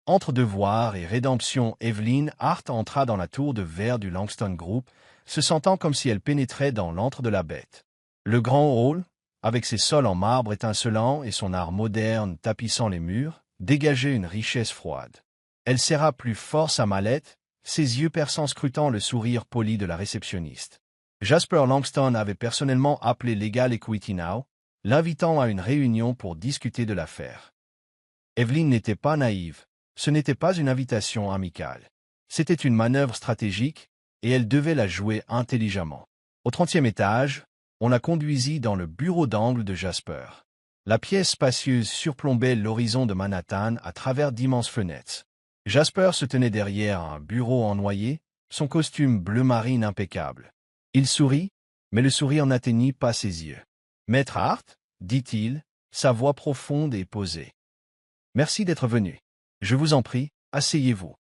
Entre devoir et rédemption, Evelyn Hart entra dans la tour de verre du Langston Group, se sentant comme si elle pénétrait dans l'antre de la bête. Le grand hall, avec ses sols en marbre étincelant et son art moderne tapissant les murs, dégageait une richesse froide. Elle serra plus fort sa mallette, ses yeux perçants scrutant le sourire poli de la réceptionniste. Jasper Langston avait personnellement appelé Legal Equity Now, l'invitant à une réunion pour discuter de l'affaire. Evelyn n'était pas naïve, ce n'était pas une invitation amicale. C'était une manœuvre stratégique, et elle devait la jouer intelligemment. Au 30e étage, on la conduisit dans le bureau d'angle de Jasper. La pièce spacieuse surplombait l'horizon de Manhattan à travers d'immenses fenêtres. Jasper se tenait derrière un bureau en noyer, son costume bleu marine impeccable. Il sourit, mais le sourire n'atteignit pas ses yeux. « Maître Hart, dit-il, sa voix profonde et posée. « Merci d'être venu. Je vous en prie, asseyez-vous. »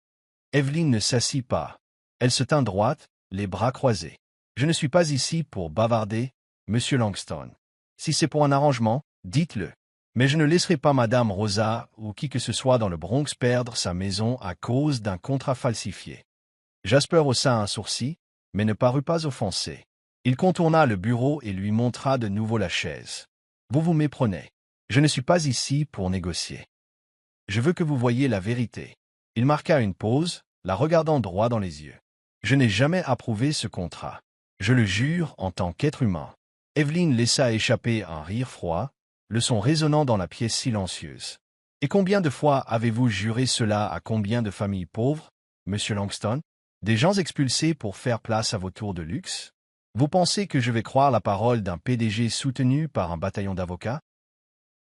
Evelyn ne s'assit pas. Elle se tint droite, les bras croisés. « Je ne suis pas ici pour bavarder, Monsieur Langston. Si c'est pour un arrangement, dites-le. Mais je ne laisserai pas Madame Rosa ou qui que ce soit dans le Bronx perdre sa maison à cause d'un contrat falsifié. » Jasper haussa un sourcil, mais ne parut pas offensé. Il contourna le bureau et lui montra de nouveau la chaise. « Vous vous méprenez. Je ne suis pas ici pour négocier. Je veux que vous voyiez la vérité. » Il marqua une pause, la regardant droit dans les yeux. « Je n'ai jamais approuvé ce contrat. Je le jure en tant qu'être humain. » Evelyn laissa échapper un rire froid, le son résonnant dans la pièce silencieuse. « Et combien de fois avez-vous juré cela à combien de familles pauvres, Monsieur Langston? Des gens expulsés pour faire place à vos tours de luxe? Vous pensez que je vais croire la parole d'un PDG soutenu par un bataillon d'avocats? »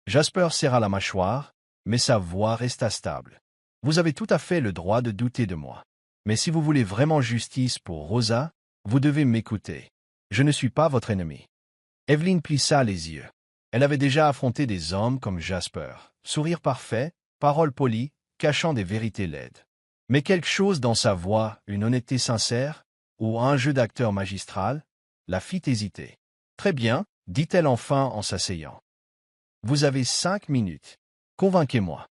Jasper serra la mâchoire, mais sa voix resta stable. « Vous avez tout à fait le droit de douter de moi. Mais si vous voulez vraiment justice pour Rosa, vous devez m'écouter. Je ne suis pas votre ennemi. » Evelyn plissa les yeux. Elle avait déjà affronté des hommes comme Jasper. Sourire parfait, paroles polies, cachant des vérités laides. Mais quelque chose dans sa voix, une honnêteté sincère, ou un jeu d'acteur magistral, la fit hésiter. « Très bien, » dit-elle enfin en s'asseyant. « Vous avez 5 minutes. Convainquez-moi. »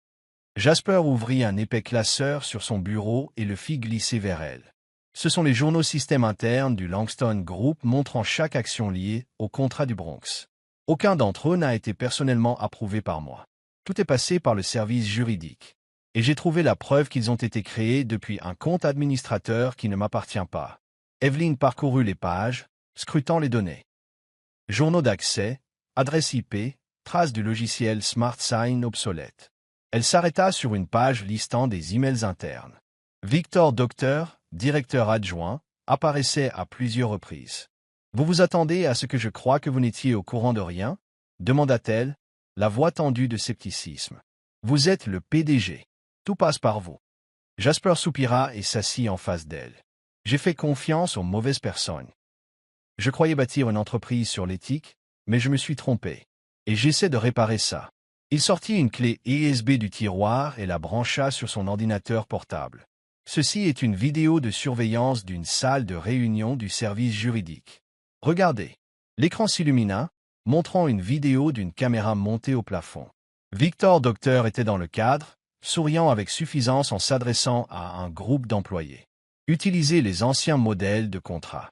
Jasper ouvrit un épais classeur sur son bureau et le fit glisser vers elle. Ce sont les journaux système internes du Langston Group montrant chaque action liée au contrat du Bronx. Aucun d'entre eux n'a été personnellement approuvé par moi. Tout est passé par le service juridique. Et j'ai trouvé la preuve qu'ils ont été créés depuis un compte administrateur qui ne m'appartient pas. Evelyn parcourut les pages, scrutant les données. Journaux d'accès, adresse IP, traces du logiciel SmartSign obsolète. Elle s'arrêta sur une page listant des emails internes. Victor Docteur, directeur adjoint, apparaissait à plusieurs reprises. « Vous vous attendez à ce que je croie que vous n'étiez au courant de rien ?» demanda-t-elle, la voix tendue de scepticisme. « Vous êtes le PDG. Tout passe par vous. » Jasper soupira et s'assit en face d'elle. J'ai fait confiance aux mauvaises personnes. Je croyais bâtir une entreprise sur l'éthique, mais je me suis trompé. Et j'essaie de réparer ça. Il sortit une clé USB du tiroir et la brancha sur son ordinateur portable. Ceci est une vidéo de surveillance d'une salle de réunion du service juridique. Regardez. L'écran s'illumina, montrant une vidéo d'une caméra montée au plafond. Victor Docteur était dans le cadre, souriant avec suffisance en s'adressant à un groupe d'employés. Utilisez les anciens modèles de contrat.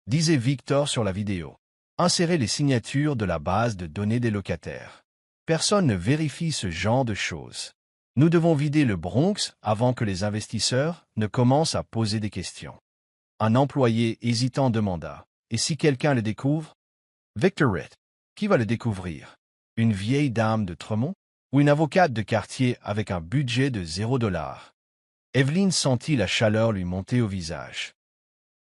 Disait Victor sur la vidéo. Insérez les signatures de la base de données des locataires. Personne ne vérifie ce genre de choses. Nous devons vider le Bronx avant que les investisseurs ne commencent à poser des questions. Un employé hésitant demanda. Et si quelqu'un le découvre? Victor Ritt. Qui va le découvrir? Une vieille dame de Tremont? Ou une avocate de quartier avec un budget de $0? Evelyn sentit la chaleur lui monter au visage.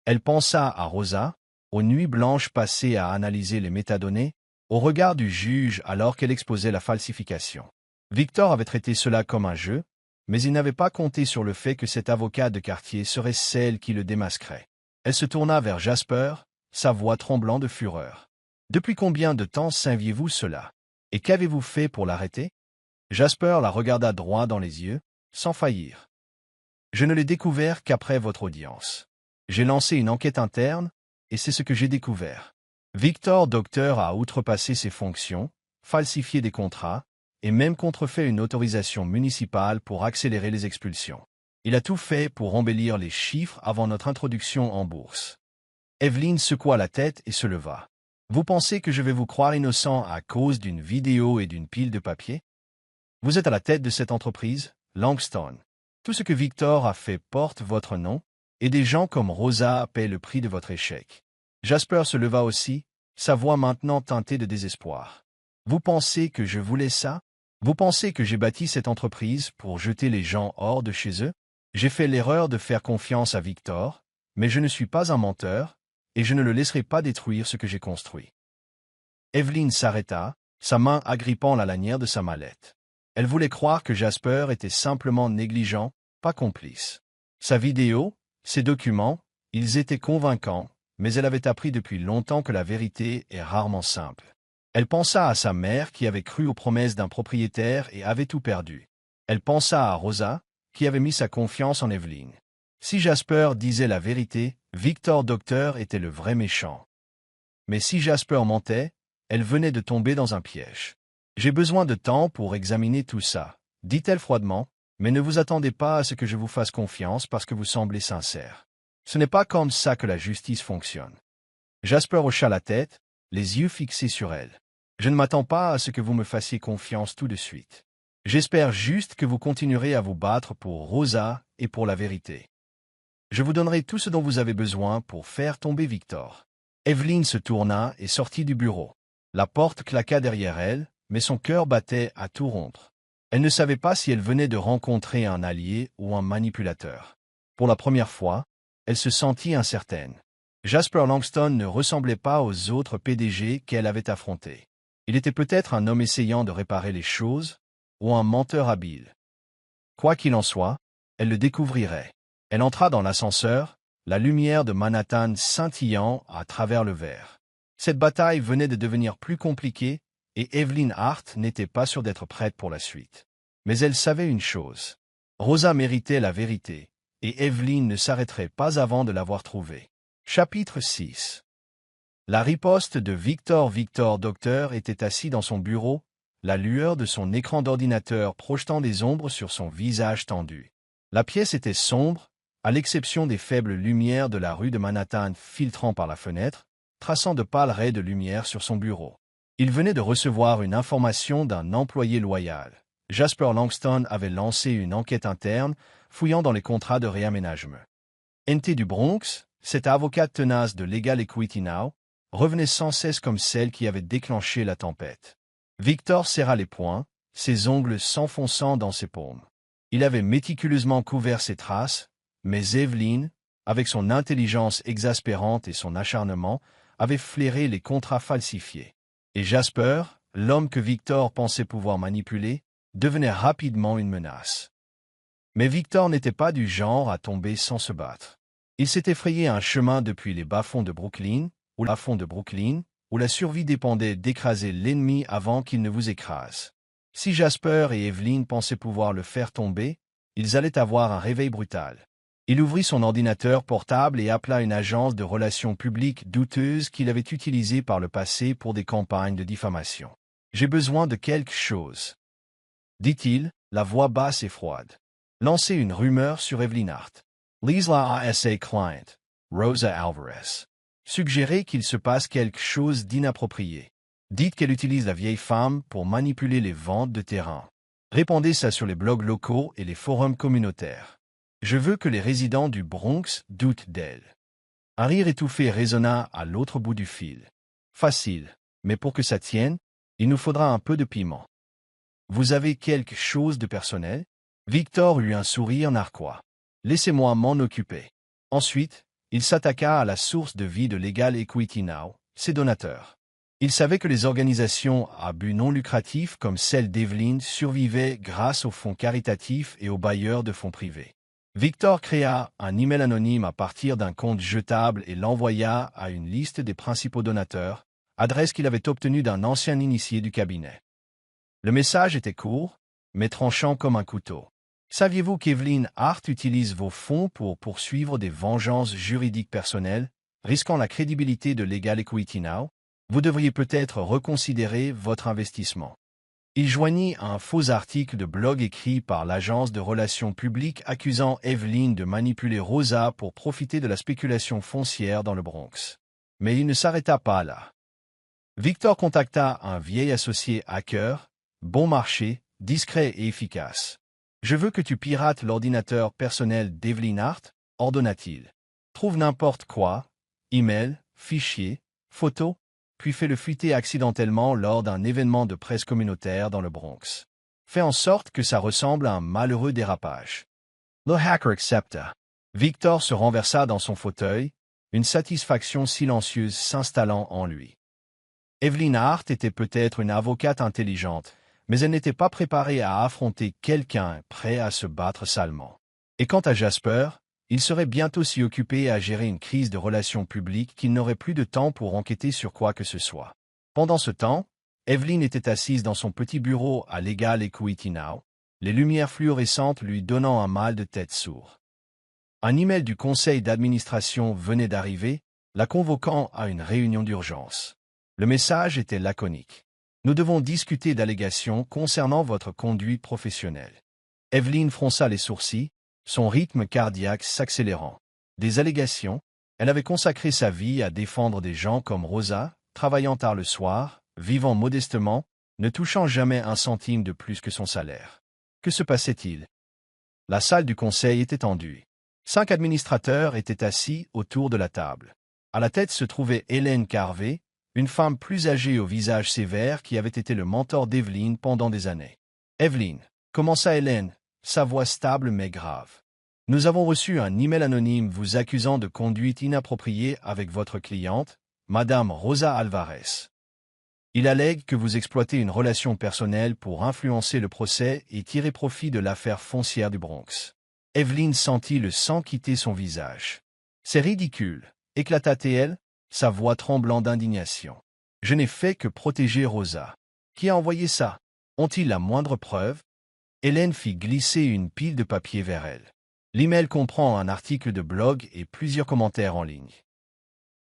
Elle pensa à Rosa, aux nuits blanches passées à analyser les métadonnées, au regard du juge alors qu'elle exposait la falsification. Victor avait traité cela comme un jeu, mais il n'avait pas compté sur le fait que cette avocate de quartier serait celle qui le démasquerait. Elle se tourna vers Jasper, sa voix tremblant de fureur. « Depuis combien de temps saviez-vous cela? Et qu'avez-vous fait pour l'arrêter » Jasper la regarda droit dans les yeux, sans faillir. « Je ne l'ai découvert qu'après votre audience. J'ai lancé une enquête interne, et c'est ce que j'ai découvert. Victor Docteur a outrepassé ses fonctions, falsifié des contrats, et même contrefait une autorisation municipale pour accélérer les expulsions. Il a tout fait pour embellir les chiffres avant notre introduction en bourse. » Evelyn secoua la tête et se leva. « Vous pensez que je vais vous croire innocent à cause d'une vidéo et d'une pile de papier? Vous êtes à la tête de cette entreprise, Langston. Tout ce que Victor a fait porte votre nom, et des gens comme Rosa paient le prix de votre échec. » Jasper se leva aussi, sa voix maintenant teintée de désespoir. « Vous pensez que je voulais ça? Vous pensez que j'ai bâti cette entreprise pour jeter les gens hors de chez eux? J'ai fait l'erreur de faire confiance à Victor, mais je ne suis pas un menteur, et je ne le laisserai pas détruire ce que j'ai construit. » Evelyn s'arrêta, sa main agrippant la lanière de sa mallette. Elle voulait croire que Jasper était simplement négligent, pas complice. Sa vidéo, ses documents, ils étaient convaincants, mais elle avait appris depuis longtemps que la vérité est rarement simple. Elle pensa à sa mère qui avait cru aux promesses d'un propriétaire et avait tout perdu. Elle pensa à Rosa, qui avait mis sa confiance en Evelyn. Si Jasper disait la vérité, Victor Docteur était le vrai méchant. Mais si Jasper mentait, elle venait de tomber dans un piège. « J'ai besoin de temps pour examiner tout ça, » dit-elle froidement, « mais ne vous attendez pas à ce que je vous fasse confiance parce que vous semblez sincère. Ce n'est pas comme ça que la justice fonctionne. » Jasper hocha la tête, les yeux fixés sur elle. « Je ne m'attends pas à ce que vous me fassiez confiance tout de suite. J'espère juste que vous continuerez à vous battre pour Rosa et pour la vérité. Je vous donnerai tout ce dont vous avez besoin pour faire tomber Victor. » Evelyn se tourna et sortit du bureau. La porte claqua derrière elle, mais son cœur battait à tout rompre. Elle ne savait pas si elle venait de rencontrer un allié ou un manipulateur. Pour la première fois, elle se sentit incertaine. Jasper Langston ne ressemblait pas aux autres PDG qu'elle avait affrontés. Il était peut-être un homme essayant de réparer les choses, ou un menteur habile. Quoi qu'il en soit, elle le découvrirait. Elle entra dans l'ascenseur, la lumière de Manhattan scintillant à travers le verre. Cette bataille venait de devenir plus compliquée, et Evelyn Hart n'était pas sûre d'être prête pour la suite. Mais elle savait une chose. Rosa méritait la vérité, et Evelyn ne s'arrêterait pas avant de l'avoir trouvée. Chapitre 6. La riposte de Victor Docteur était assis dans son bureau, la lueur de son écran d'ordinateur projetant des ombres sur son visage tendu. La pièce était sombre, à l'exception des faibles lumières de la rue de Manhattan filtrant par la fenêtre, traçant de pâles raies de lumière sur son bureau. Il venait de recevoir une information d'un employé loyal. Jasper Langston avait lancé une enquête interne, fouillant dans les contrats de réaménagement. NT du Bronx, cette avocate tenace de Legal Equity Now, revenait sans cesse comme celle qui avait déclenché la tempête. Victor serra les poings, ses ongles s'enfonçant dans ses paumes. Il avait méticuleusement couvert ses traces, mais Evelyn, avec son intelligence exaspérante et son acharnement, avait flairé les contrats falsifiés. Et Jasper, l'homme que Victor pensait pouvoir manipuler, devenait rapidement une menace. Mais Victor n'était pas du genre à tomber sans se battre. Il s'était frayé un chemin depuis les bas-fonds de Brooklyn, où la survie dépendait d'écraser l'ennemi avant qu'il ne vous écrase. Si Jasper et Evelyn pensaient pouvoir le faire tomber, ils allaient avoir un réveil brutal. Il ouvrit son ordinateur portable et appela une agence de relations publiques douteuse qu'il avait utilisée par le passé pour des campagnes de diffamation. « J'ai besoin de quelque chose, » dit-il, la voix basse et froide. Lancez une rumeur sur Evelyn Hart. Lise la ASA client, Rosa Alvarez. Suggérez qu'il se passe quelque chose d'inapproprié. Dites qu'elle utilise la vieille femme pour manipuler les ventes de terrain. Répandez ça sur les blogs locaux et les forums communautaires. Je veux que les résidents du Bronx doutent d'elle. Un rire étouffé résonna à l'autre bout du fil. Facile, mais pour que ça tienne, il nous faudra un peu de piment. Vous avez quelque chose de personnel? Victor eut un sourire narquois. Laissez-moi m'en occuper. Ensuite, il s'attaqua à la source de vie de Legal Equity Now, ses donateurs. Il savait que les organisations à but non lucratif comme celle d'Evelyn survivaient grâce aux fonds caritatifs et aux bailleurs de fonds privés. Victor créa un email anonyme à partir d'un compte jetable et l'envoya à une liste des principaux donateurs, adresse qu'il avait obtenue d'un ancien initié du cabinet. Le message était court, mais tranchant comme un couteau. Saviez-vous qu'Evelyn Hart utilise vos fonds pour poursuivre des vengeances juridiques personnelles, risquant la crédibilité de Legal Equity Now? Vous devriez peut-être reconsidérer votre investissement. Il joignit un faux article de blog écrit par l'agence de relations publiques accusant Evelyn de manipuler Rosa pour profiter de la spéculation foncière dans le Bronx. Mais il ne s'arrêta pas là. Victor contacta un vieil associé hacker, bon marché, discret et efficace. « Je veux que tu pirates l'ordinateur personnel d'Evelyn Hart, ordonna-t-il. Trouve n'importe quoi, email, fichier, photo, puis fais-le fuiter accidentellement lors d'un événement de presse communautaire dans le Bronx. Fais en sorte que ça ressemble à un malheureux dérapage. » Le hacker accepta. Victor se renversa dans son fauteuil, une satisfaction silencieuse s'installant en lui. Evelyn Hart était peut-être une avocate intelligente, mais elle n'était pas préparée à affronter quelqu'un prêt à se battre salement. Et quant à Jasper, il serait bientôt si occupé à gérer une crise de relations publiques qu'il n'aurait plus de temps pour enquêter sur quoi que ce soit. Pendant ce temps, Evelyn était assise dans son petit bureau à Legal Equity Now, les lumières fluorescentes lui donnant un mal de tête sourd. Un email du conseil d'administration venait d'arriver, la convoquant à une réunion d'urgence. Le message était laconique. Nous devons discuter d'allégations concernant votre conduite professionnelle. Evelyn fronça les sourcils, son rythme cardiaque s'accélérant. Des allégations? Elle avait consacré sa vie à défendre des gens comme Rosa, travaillant tard le soir, vivant modestement, ne touchant jamais un centime de plus que son salaire. Que se passait-il? La salle du conseil était tendue. 5 administrateurs étaient assis autour de la table. À la tête se trouvait Hélène Carvey, une femme plus âgée au visage sévère qui avait été le mentor d'Evelyn pendant des années. « Evelyn, » commença Hélène, sa voix stable mais grave. « Nous avons reçu un email anonyme vous accusant de conduite inappropriée avec votre cliente, Madame Rosa Alvarez. Il allègue que vous exploitez une relation personnelle pour influencer le procès et tirer profit de l'affaire foncière du Bronx. » Evelyn sentit le sang quitter son visage. « C'est ridicule, » éclata-t-elle, sa voix tremblant d'indignation. « Je n'ai fait que protéger Rosa. Qui a envoyé ça? Ont-ils la moindre preuve? » Hélène fit glisser une pile de papier vers elle. L'email comprend un article de blog et plusieurs commentaires en ligne.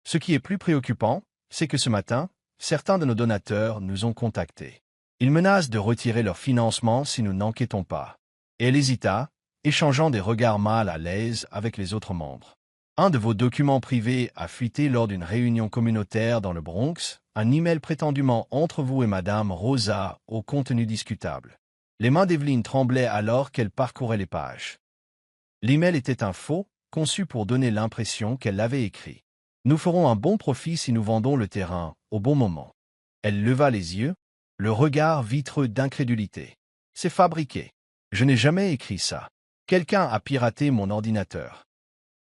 Ce qui est plus préoccupant, c'est que ce matin, certains de nos donateurs nous ont contactés. Ils menacent de retirer leur financement si nous n'enquêtons pas. Et elle hésita, échangeant des regards mal à l'aise avec les autres membres. Un de vos documents privés a fuité lors d'une réunion communautaire dans le Bronx, un email prétendument entre vous et Madame Rosa au contenu discutable. Les mains d'Evelyn tremblaient alors qu'elle parcourait les pages. L'email était un faux, conçu pour donner l'impression qu'elle l'avait écrit. Nous ferons un bon profit si nous vendons le terrain, au bon moment. Elle leva les yeux, le regard vitreux d'incrédulité. C'est fabriqué. Je n'ai jamais écrit ça. Quelqu'un a piraté mon ordinateur.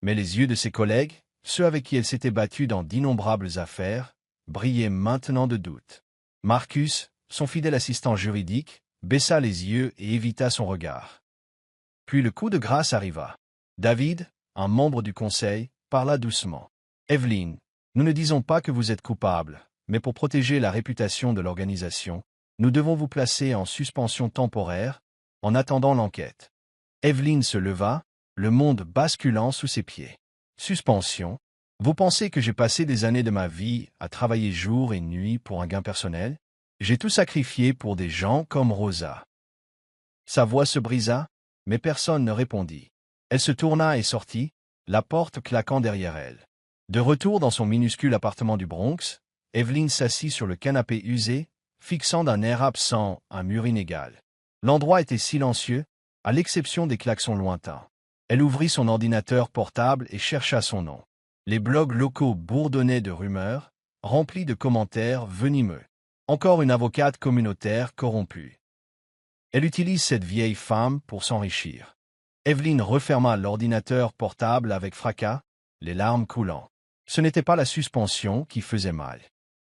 Mais les yeux de ses collègues, ceux avec qui elle s'était battue dans d'innombrables affaires, brillaient maintenant de doute. Marcus, son fidèle assistant juridique, baissa les yeux et évita son regard. Puis le coup de grâce arriva. David, un membre du conseil, parla doucement. Evelyn, nous ne disons pas que vous êtes coupable, mais pour protéger la réputation de l'organisation, nous devons vous placer en suspension temporaire, en attendant l'enquête. Evelyn se leva, le monde basculant sous ses pieds. Suspension? Vous pensez que j'ai passé des années de ma vie à travailler jour et nuit pour un gain personnel? J'ai tout sacrifié pour des gens comme Rosa. Sa voix se brisa, mais personne ne répondit. Elle se tourna et sortit, la porte claquant derrière elle. De retour dans son minuscule appartement du Bronx, Evelyn s'assit sur le canapé usé, fixant d'un air absent un mur inégal. L'endroit était silencieux, à l'exception des klaxons lointains. Elle ouvrit son ordinateur portable et chercha son nom. Les blogs locaux bourdonnaient de rumeurs, remplis de commentaires venimeux. Encore une avocate communautaire corrompue. Elle utilise cette vieille femme pour s'enrichir. Evelyn referma l'ordinateur portable avec fracas, les larmes coulant. Ce n'était pas la suspension qui faisait mal.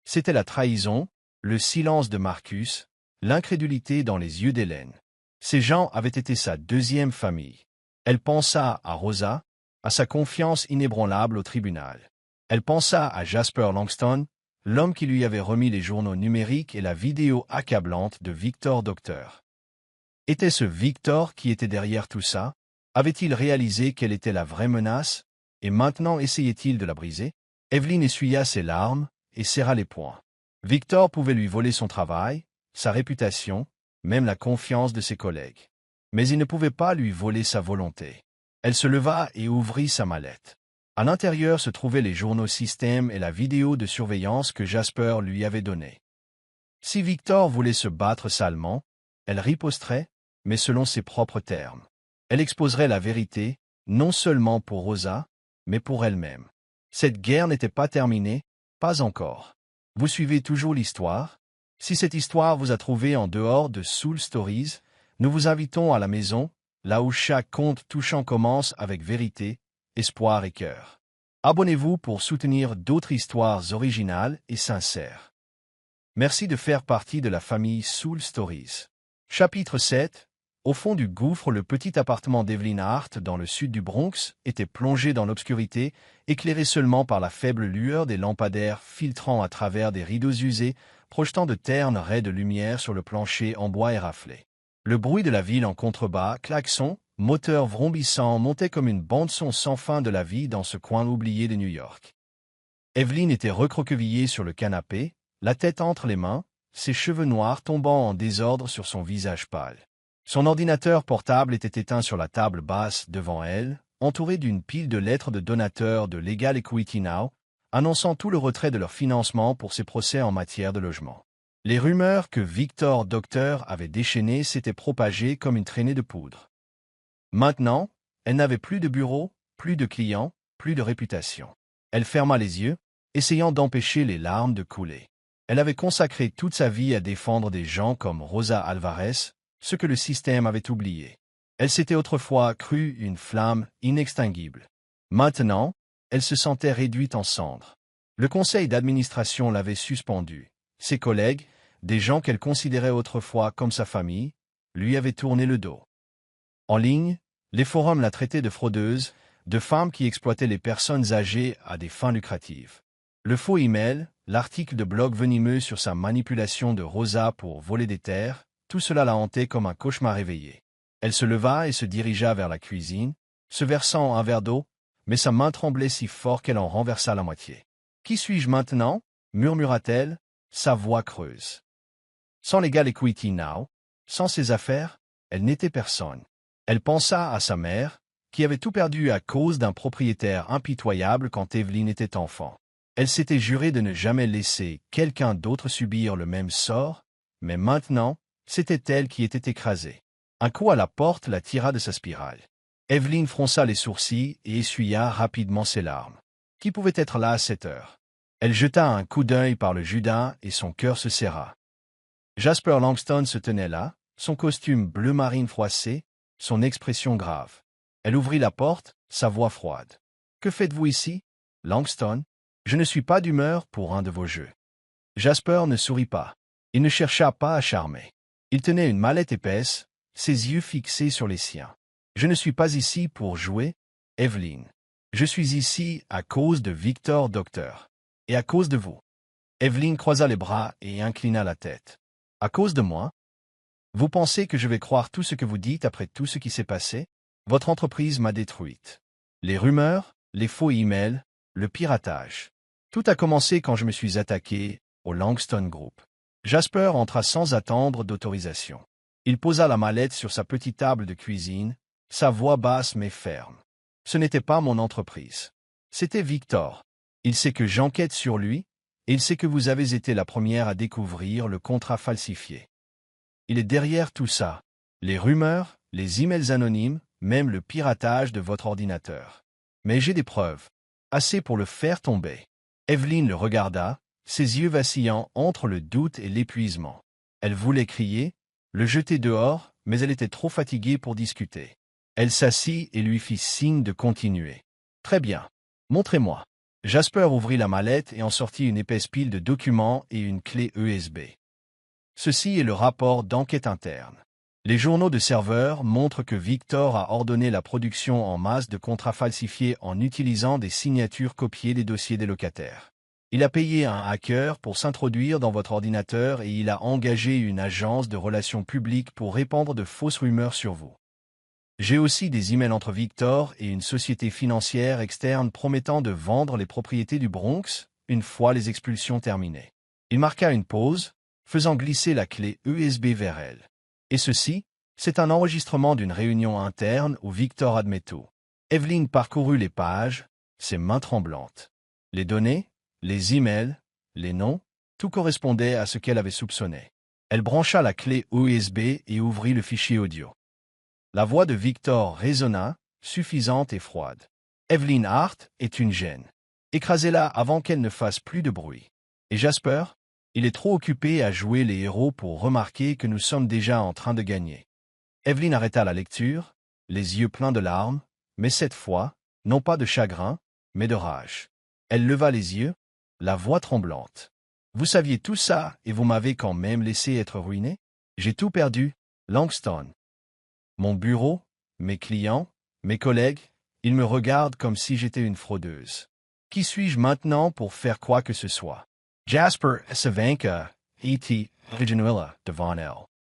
C'était la trahison, le silence de Marcus, l'incrédulité dans les yeux d'Hélène. Ces gens avaient été sa deuxième famille. Elle pensa à Rosa, à sa confiance inébranlable au tribunal. Elle pensa à Jasper Langston, l'homme qui lui avait remis les journaux numériques et la vidéo accablante de Victor Docteur. Était-ce Victor qui était derrière tout ça? Avait-il réalisé quelle était la vraie menace? Et maintenant essayait-il de la briser? Evelyn essuya ses larmes et serra les poings. Victor pouvait lui voler son travail, sa réputation, même la confiance de ses collègues. Mais il ne pouvait pas lui voler sa volonté. Elle se leva et ouvrit sa mallette. À l'intérieur se trouvaient les journaux système et la vidéo de surveillance que Jasper lui avait donnée. Si Victor voulait se battre salement, elle riposterait, mais selon ses propres termes. Elle exposerait la vérité, non seulement pour Rosa, mais pour elle-même. Cette guerre n'était pas terminée, pas encore. Vous suivez toujours l'histoire? Si cette histoire vous a trouvé en dehors de Soul Stories, nous vous invitons à la maison, là où chaque conte touchant commence avec vérité, espoir et cœur. Abonnez-vous pour soutenir d'autres histoires originales et sincères. Merci de faire partie de la famille Soul Stories. Chapitre 7. Au fond du gouffre, le petit appartement d'Evelyn Hart dans le sud du Bronx était plongé dans l'obscurité, éclairé seulement par la faible lueur des lampadaires filtrant à travers des rideaux usés, projetant de ternes raies de lumière sur le plancher en bois éraflé. Le bruit de la ville en contrebas, klaxons, moteurs vrombissants montait comme une bande-son sans fin de la vie dans ce coin oublié de New York. Evelyn était recroquevillée sur le canapé, la tête entre les mains, ses cheveux noirs tombant en désordre sur son visage pâle. Son ordinateur portable était éteint sur la table basse devant elle, entouré d'une pile de lettres de donateurs de Legal Equity Now, annonçant tout le retrait de leur financement pour ses procès en matière de logement. Les rumeurs que Victor Docteur avait déchaînées s'étaient propagées comme une traînée de poudre. Maintenant, elle n'avait plus de bureau, plus de clients, plus de réputation. Elle ferma les yeux, essayant d'empêcher les larmes de couler. Elle avait consacré toute sa vie à défendre des gens comme Rosa Alvarez, ce que le système avait oublié. Elle s'était autrefois crue une flamme inextinguible. Maintenant, elle se sentait réduite en cendres. Le conseil d'administration l'avait suspendue. Ses collègues, des gens qu'elle considérait autrefois comme sa famille, lui avaient tourné le dos. En ligne, les forums la traitaient de fraudeuse, de femme qui exploitait les personnes âgées à des fins lucratives. Le faux email, l'article de blog venimeux sur sa manipulation de Rosa pour voler des terres, tout cela la hantait comme un cauchemar réveillé. Elle se leva et se dirigea vers la cuisine, se versant un verre d'eau, mais sa main tremblait si fort qu'elle en renversa la moitié. « Qui suis-je maintenant » murmura-t-elle, sa voix creuse. Sans Legal Equity Now, sans ses affaires, elle n'était personne. Elle pensa à sa mère, qui avait tout perdu à cause d'un propriétaire impitoyable quand Evelyn était enfant. Elle s'était jurée de ne jamais laisser quelqu'un d'autre subir le même sort, mais maintenant, c'était elle qui était écrasée. Un coup à la porte la tira de sa spirale. Evelyn fronça les sourcils et essuya rapidement ses larmes. Qui pouvait être là à cette heure? Elle jeta un coup d'œil par le Judas et son cœur se serra. Jasper Langston se tenait là, son costume bleu marine froissé, son expression grave. Elle ouvrit la porte, sa voix froide. « Que faites-vous ici, Langston? Je ne suis pas d'humeur pour un de vos jeux. » Jasper ne sourit pas. Il ne chercha pas à charmer. Il tenait une mallette épaisse, ses yeux fixés sur les siens. « Je ne suis pas ici pour jouer, Evelyn. Je suis ici à cause de Victor Docteur. Et à cause de vous. Evelyn croisa les bras et inclina la tête. À cause de moi? Vous pensez que je vais croire tout ce que vous dites après tout ce qui s'est passé? Votre entreprise m'a détruite. Les rumeurs, les faux emails, le piratage. Tout a commencé quand je me suis attaqué au Langston Group. Jasper entra sans attendre d'autorisation. Il posa la mallette sur sa petite table de cuisine, sa voix basse mais ferme. Ce n'était pas mon entreprise. C'était Victor. Il sait que j'enquête sur lui, et il sait que vous avez été la première à découvrir le contrat falsifié. Il est derrière tout ça. Les rumeurs, les emails anonymes, même le piratage de votre ordinateur. Mais j'ai des preuves. Assez pour le faire tomber. Evelyn le regarda, ses yeux vacillants entre le doute et l'épuisement. Elle voulait crier, le jeter dehors, mais elle était trop fatiguée pour discuter. Elle s'assit et lui fit signe de continuer. Très bien. Montrez-moi. Jasper ouvrit la mallette et en sortit une épaisse pile de documents et une clé USB. Ceci est le rapport d'enquête interne. Les journaux de serveurs montrent que Victor a ordonné la production en masse de contrats falsifiés en utilisant des signatures copiées des dossiers des locataires. Il a payé un hacker pour s'introduire dans votre ordinateur et il a engagé une agence de relations publiques pour répandre de fausses rumeurs sur vous. J'ai aussi des emails entre Victor et une société financière externe promettant de vendre les propriétés du Bronx une fois les expulsions terminées. Il marqua une pause, faisant glisser la clé USB vers elle. Et ceci, c'est un enregistrement d'une réunion interne où Victor admet tout. Evelyn parcourut les pages, ses mains tremblantes. Les données, les emails, les noms, tout correspondait à ce qu'elle avait soupçonné. Elle brancha la clé USB et ouvrit le fichier audio. La voix de Victor résonna, suffisante et froide. Evelyn Hart est une gêne. Écrasez-la avant qu'elle ne fasse plus de bruit. Et Jasper? Il est trop occupé à jouer les héros pour remarquer que nous sommes déjà en train de gagner. Evelyn arrêta la lecture, les yeux pleins de larmes, mais cette fois, non pas de chagrin, mais de rage. Elle leva les yeux, la voix tremblante. Vous saviez tout ça et vous m'avez quand même laissé être ruiné? J'ai tout perdu, Langston. Mon bureau, mes clients, mes collègues, ils me regardent comme si j'étais une fraudeuse. Qui suis-je maintenant pour faire quoi que ce soit? Jasper Savanka, E.T. Regenuilla, devant elle.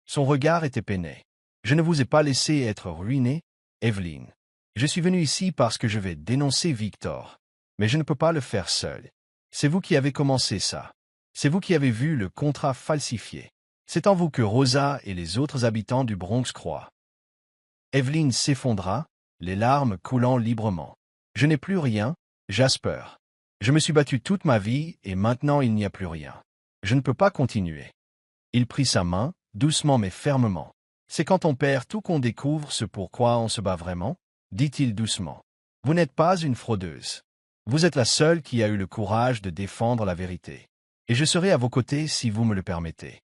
Son regard était peiné. Je ne vous ai pas laissé être ruiné, Evelyn. Je suis venu ici parce que je vais dénoncer Victor. Mais je ne peux pas le faire seul. C'est vous qui avez commencé ça. C'est vous qui avez vu le contrat falsifié. C'est en vous que Rosa et les autres habitants du Bronx croient. Evelyn s'effondra, les larmes coulant librement. Je n'ai plus rien, Jasper. Je me suis battu toute ma vie et maintenant il n'y a plus rien. Je ne peux pas continuer. Il prit sa main, doucement mais fermement. C'est quand on perd tout qu'on découvre ce pourquoi on se bat vraiment, dit-il doucement. Vous n'êtes pas une fraudeuse. Vous êtes la seule qui a eu le courage de défendre la vérité. Et je serai à vos côtés si vous me le permettez.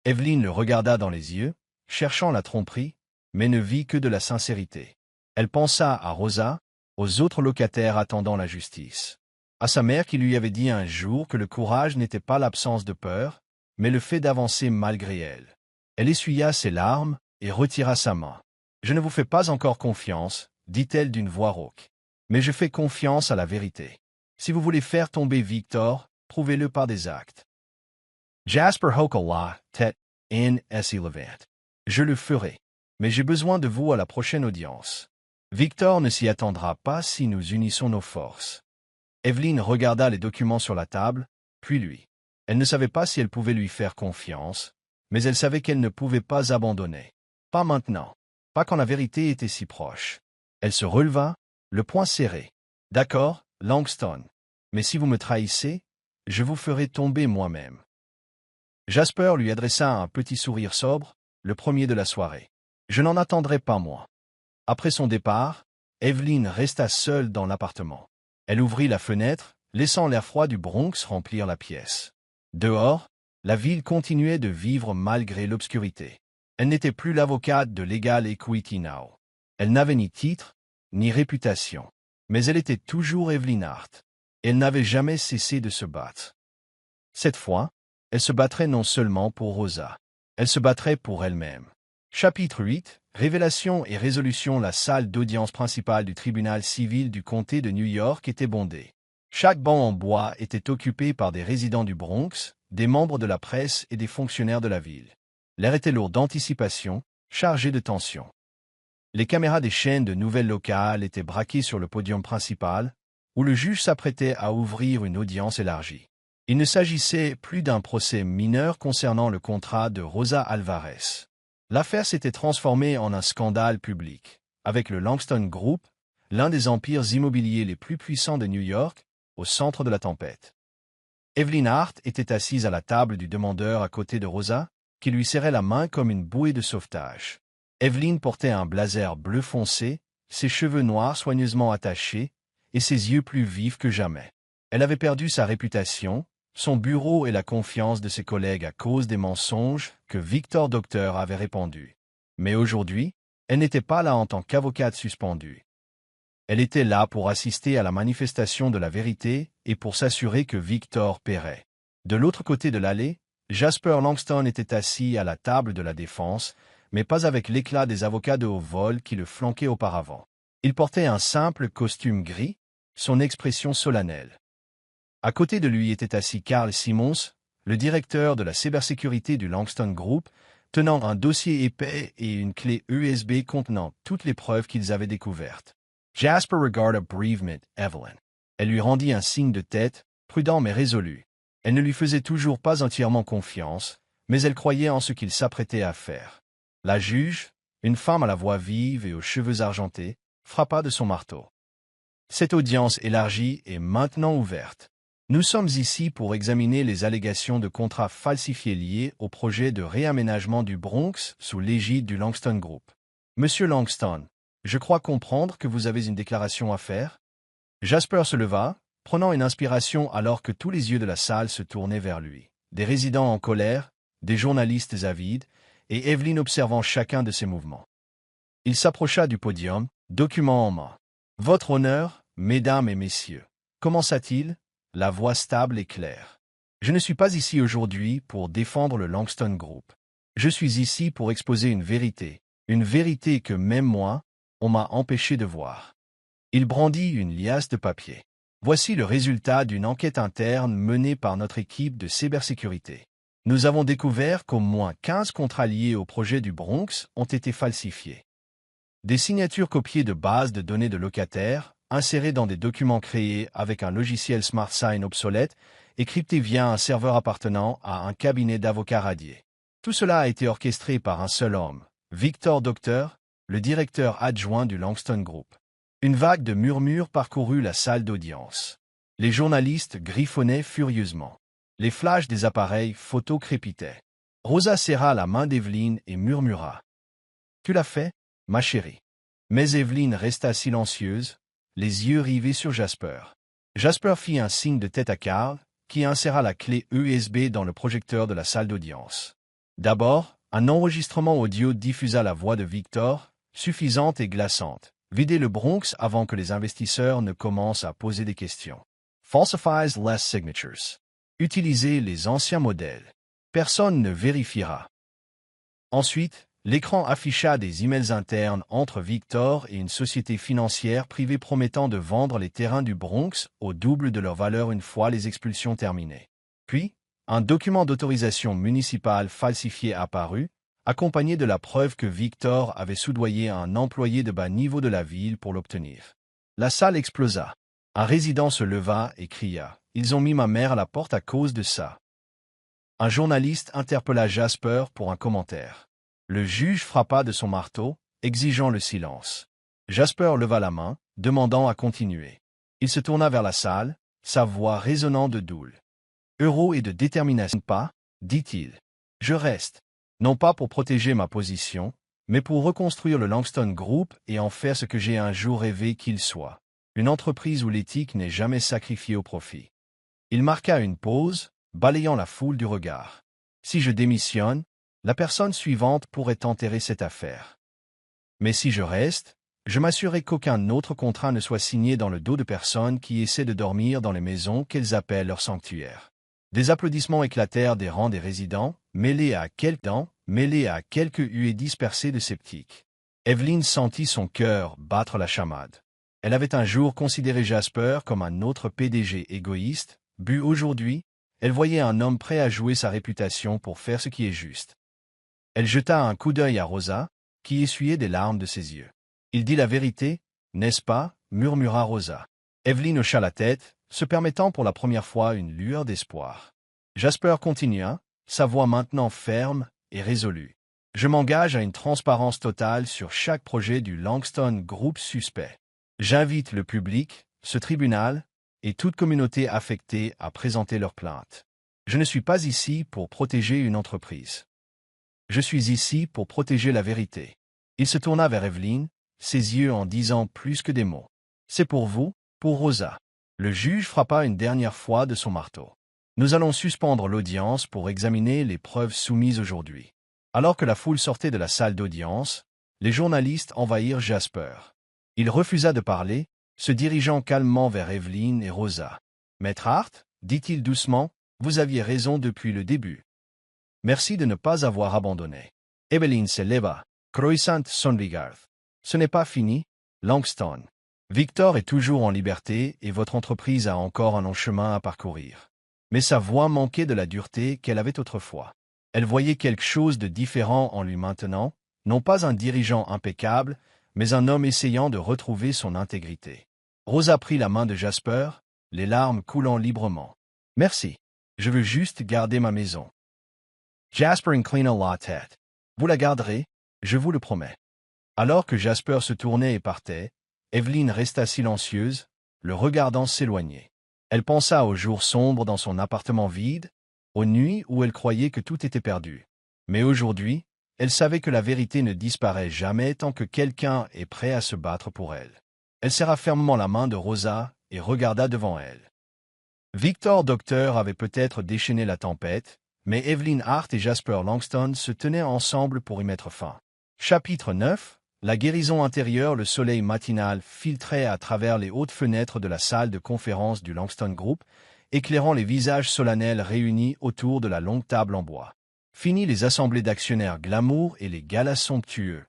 Evelyn le regarda dans les yeux, cherchant la tromperie, mais ne vit que de la sincérité. Elle pensa à Rosa, aux autres locataires attendant la justice. À sa mère qui lui avait dit un jour que le courage n'était pas l'absence de peur, mais le fait d'avancer malgré elle. Elle essuya ses larmes et retira sa main. « Je ne vous fais pas encore confiance, dit-elle d'une voix rauque. Mais je fais confiance à la vérité. Si vous voulez faire tomber Victor, prouvez-le par des actes. » Jasper hocha la tête, N.S. Levant. Je le ferai. Mais j'ai besoin de vous à la prochaine audience. Victor ne s'y attendra pas si nous unissons nos forces. Evelyn regarda les documents sur la table, puis lui. Elle ne savait pas si elle pouvait lui faire confiance, mais elle savait qu'elle ne pouvait pas abandonner. Pas maintenant. Pas quand la vérité était si proche. Elle se releva, le poing serré. D'accord, Langston. Mais si vous me trahissez, je vous ferai tomber moi-même. Jasper lui adressa un petit sourire sobre, le premier de la soirée. Je n'en attendrai pas moi. Après son départ, Evelyn resta seule dans l'appartement. Elle ouvrit la fenêtre, laissant l'air froid du Bronx remplir la pièce. Dehors, la ville continuait de vivre malgré l'obscurité. Elle n'était plus l'avocate de Legal Equity Now. Elle n'avait ni titre, ni réputation. Mais elle était toujours Evelyn Hart. Elle n'avait jamais cessé de se battre. Cette fois, elle se battrait non seulement pour Rosa. Elle se battrait pour elle-même. Chapitre 8. Révélation et résolution. La salle d'audience principale du tribunal civil du comté de New York était bondée. Chaque banc en bois était occupé par des résidents du Bronx, des membres de la presse et des fonctionnaires de la ville. L'air était lourd d'anticipation, chargé de tension. Les caméras des chaînes de nouvelles locales étaient braquées sur le podium principal, où le juge s'apprêtait à ouvrir une audience élargie. Il ne s'agissait plus d'un procès mineur concernant le contrat de Rosa Alvarez. L'affaire s'était transformée en un scandale public, avec le Langston Group, l'un des empires immobiliers les plus puissants de New York, au centre de la tempête. Evelyn Hart était assise à la table du demandeur à côté de Rosa, qui lui serrait la main comme une bouée de sauvetage. Evelyn portait un blazer bleu foncé, ses cheveux noirs soigneusement attachés, et ses yeux plus vifs que jamais. Elle avait perdu sa réputation, son bureau et la confiance de ses collègues à cause des mensonges que Victor Docteur avait répandus. Mais aujourd'hui, elle n'était pas là en tant qu'avocate suspendue. Elle était là pour assister à la manifestation de la vérité et pour s'assurer que Victor paierait. De l'autre côté de l'allée, Jasper Langston était assis à la table de la défense, mais pas avec l'éclat des avocats de haut vol qui le flanquaient auparavant. Il portait un simple costume gris, son expression solennelle. À côté de lui était assis Carl Simmons, le directeur de la cybersécurité du Langston Group, tenant un dossier épais et une clé USB contenant toutes les preuves qu'ils avaient découvertes. Jasper regarda brièvement Evelyn. Elle lui rendit un signe de tête, prudent mais résolu. Elle ne lui faisait toujours pas entièrement confiance, mais elle croyait en ce qu'il s'apprêtait à faire. La juge, une femme à la voix vive et aux cheveux argentés, frappa de son marteau. Cette audience élargie est maintenant ouverte. Nous sommes ici pour examiner les allégations de contrats falsifiés liés au projet de réaménagement du Bronx sous l'égide du Langston Group. Monsieur Langston, je crois comprendre que vous avez une déclaration à faire. Jasper se leva, prenant une inspiration alors que tous les yeux de la salle se tournaient vers lui. Des résidents en colère, des journalistes avides, et Evelyn observant chacun de ses mouvements. Il s'approcha du podium, document en main. « Votre honneur, mesdames et messieurs », commença-t-il, la voix stable et claire. « Je ne suis pas ici aujourd'hui pour défendre le Langston Group. Je suis ici pour exposer une vérité que même moi, on m'a empêché de voir. » Il brandit une liasse de papier. « Voici le résultat d'une enquête interne menée par notre équipe de cybersécurité. Nous avons découvert qu'au moins 15 contrats liés au projet du Bronx ont été falsifiés. Des signatures copiées de bases de données de locataires, insérées dans des documents créés avec un logiciel SmartSign obsolète et cryptés via un serveur appartenant à un cabinet d'avocats radiés. Tout cela a été orchestré par un seul homme, Victor Docteur, le directeur adjoint du Langston Group. » Une vague de murmures parcourut la salle d'audience. Les journalistes griffonnaient furieusement. Les flashs des appareils photo crépitaient. Rosa serra la main d'Evelyn et murmura. « Tu l'as fait, ma chérie. » Mais Evelyn resta silencieuse, les yeux rivés sur Jasper. Jasper fit un signe de tête à Carl, qui inséra la clé USB dans le projecteur de la salle d'audience. D'abord, un enregistrement audio diffusa la voix de Victor, suffisante et glaçante. « Videz le Bronx avant que les investisseurs ne commencent à poser des questions. Falsifies less signatures. Utilisez les anciens modèles. Personne ne vérifiera. » Ensuite, l'écran afficha des emails internes entre Victor et une société financière privée promettant de vendre les terrains du Bronx au double de leur valeur une fois les expulsions terminées. Puis, un document d'autorisation municipale falsifié apparut, accompagné de la preuve que Victor avait soudoyé un employé de bas niveau de la ville pour l'obtenir. La salle explosa. Un résident se leva et cria « Ils ont mis ma mère à la porte à cause de ça. » Un journaliste interpella Jasper pour un commentaire. Le juge frappa de son marteau, exigeant le silence. Jasper leva la main, demandant à continuer. Il se tourna vers la salle, sa voix résonnant de doule. « Euro et de détermination pas, dit-il. Je reste. Non pas pour protéger ma position, mais pour reconstruire le Langston Group et en faire ce que j'ai un jour rêvé qu'il soit. Une entreprise où l'éthique n'est jamais sacrifiée au profit. » Il marqua une pause, balayant la foule du regard. « Si je démissionne, la personne suivante pourrait enterrer cette affaire. Mais si je reste, je m'assurerai qu'aucun autre contrat ne soit signé dans le dos de personnes qui essaient de dormir dans les maisons qu'elles appellent leur sanctuaire. » Des applaudissements éclatèrent des rangs des résidents, mêlés à quelques dents, mêlé à quelques huées dispersées de sceptiques. Evelyn sentit son cœur battre la chamade. Elle avait un jour considéré Jasper comme un autre PDG égoïste, but aujourd'hui, elle voyait un homme prêt à jouer sa réputation pour faire ce qui est juste. Elle jeta un coup d'œil à Rosa, qui essuyait des larmes de ses yeux. « Il dit la vérité, n'est-ce pas ?» murmura Rosa. Evelyn hocha la tête, se permettant pour la première fois une lueur d'espoir. Jasper continua, sa voix maintenant ferme et résolue. « Je m'engage à une transparence totale sur chaque projet du Langston Group suspect. J'invite le public, ce tribunal, et toute communauté affectée à présenter leurs plaintes. Je ne suis pas ici pour protéger une entreprise. Je suis ici pour protéger la vérité. » Il se tourna vers Evelyn, ses yeux en disant plus que des mots. « C'est pour vous, pour Rosa. » Le juge frappa une dernière fois de son marteau. « Nous allons suspendre l'audience pour examiner les preuves soumises aujourd'hui. » Alors que la foule sortait de la salle d'audience, les journalistes envahirent Jasper. Il refusa de parler, se dirigeant calmement vers Evelyn et Rosa. « Maître Hart, dit-il doucement, vous aviez raison depuis le début. Merci de ne pas avoir abandonné. » Evelyn se leva, croissant son regard. « Ce n'est pas fini, Langston. Victor est toujours en liberté et votre entreprise a encore un long chemin à parcourir. » Mais sa voix manquait de la dureté qu'elle avait autrefois. Elle voyait quelque chose de différent en lui maintenant, non pas un dirigeant impeccable, mais un homme essayant de retrouver son intégrité. Rosa prit la main de Jasper, les larmes coulant librement. « Merci. Je veux juste garder ma maison. » Jasper inclina la tête. « Vous la garderez, je vous le promets. » Alors que Jasper se tournait et partait, Evelyn resta silencieuse, le regardant s'éloigner. Elle pensa aux jours sombres dans son appartement vide, aux nuits où elle croyait que tout était perdu. Mais aujourd'hui, elle savait que la vérité ne disparaît jamais tant que quelqu'un est prêt à se battre pour elle. Elle serra fermement la main de Rosa et regarda devant elle. Victor Docteur avait peut-être déchaîné la tempête, mais Evelyn Hart et Jasper Langston se tenaient ensemble pour y mettre fin. Chapitre 9. La guérison intérieure. Le soleil matinal filtrait à travers les hautes fenêtres de la salle de conférence du Langston Group, éclairant les visages solennels réunis autour de la longue table en bois. Fini les assemblées d'actionnaires glamour et les galas somptueux.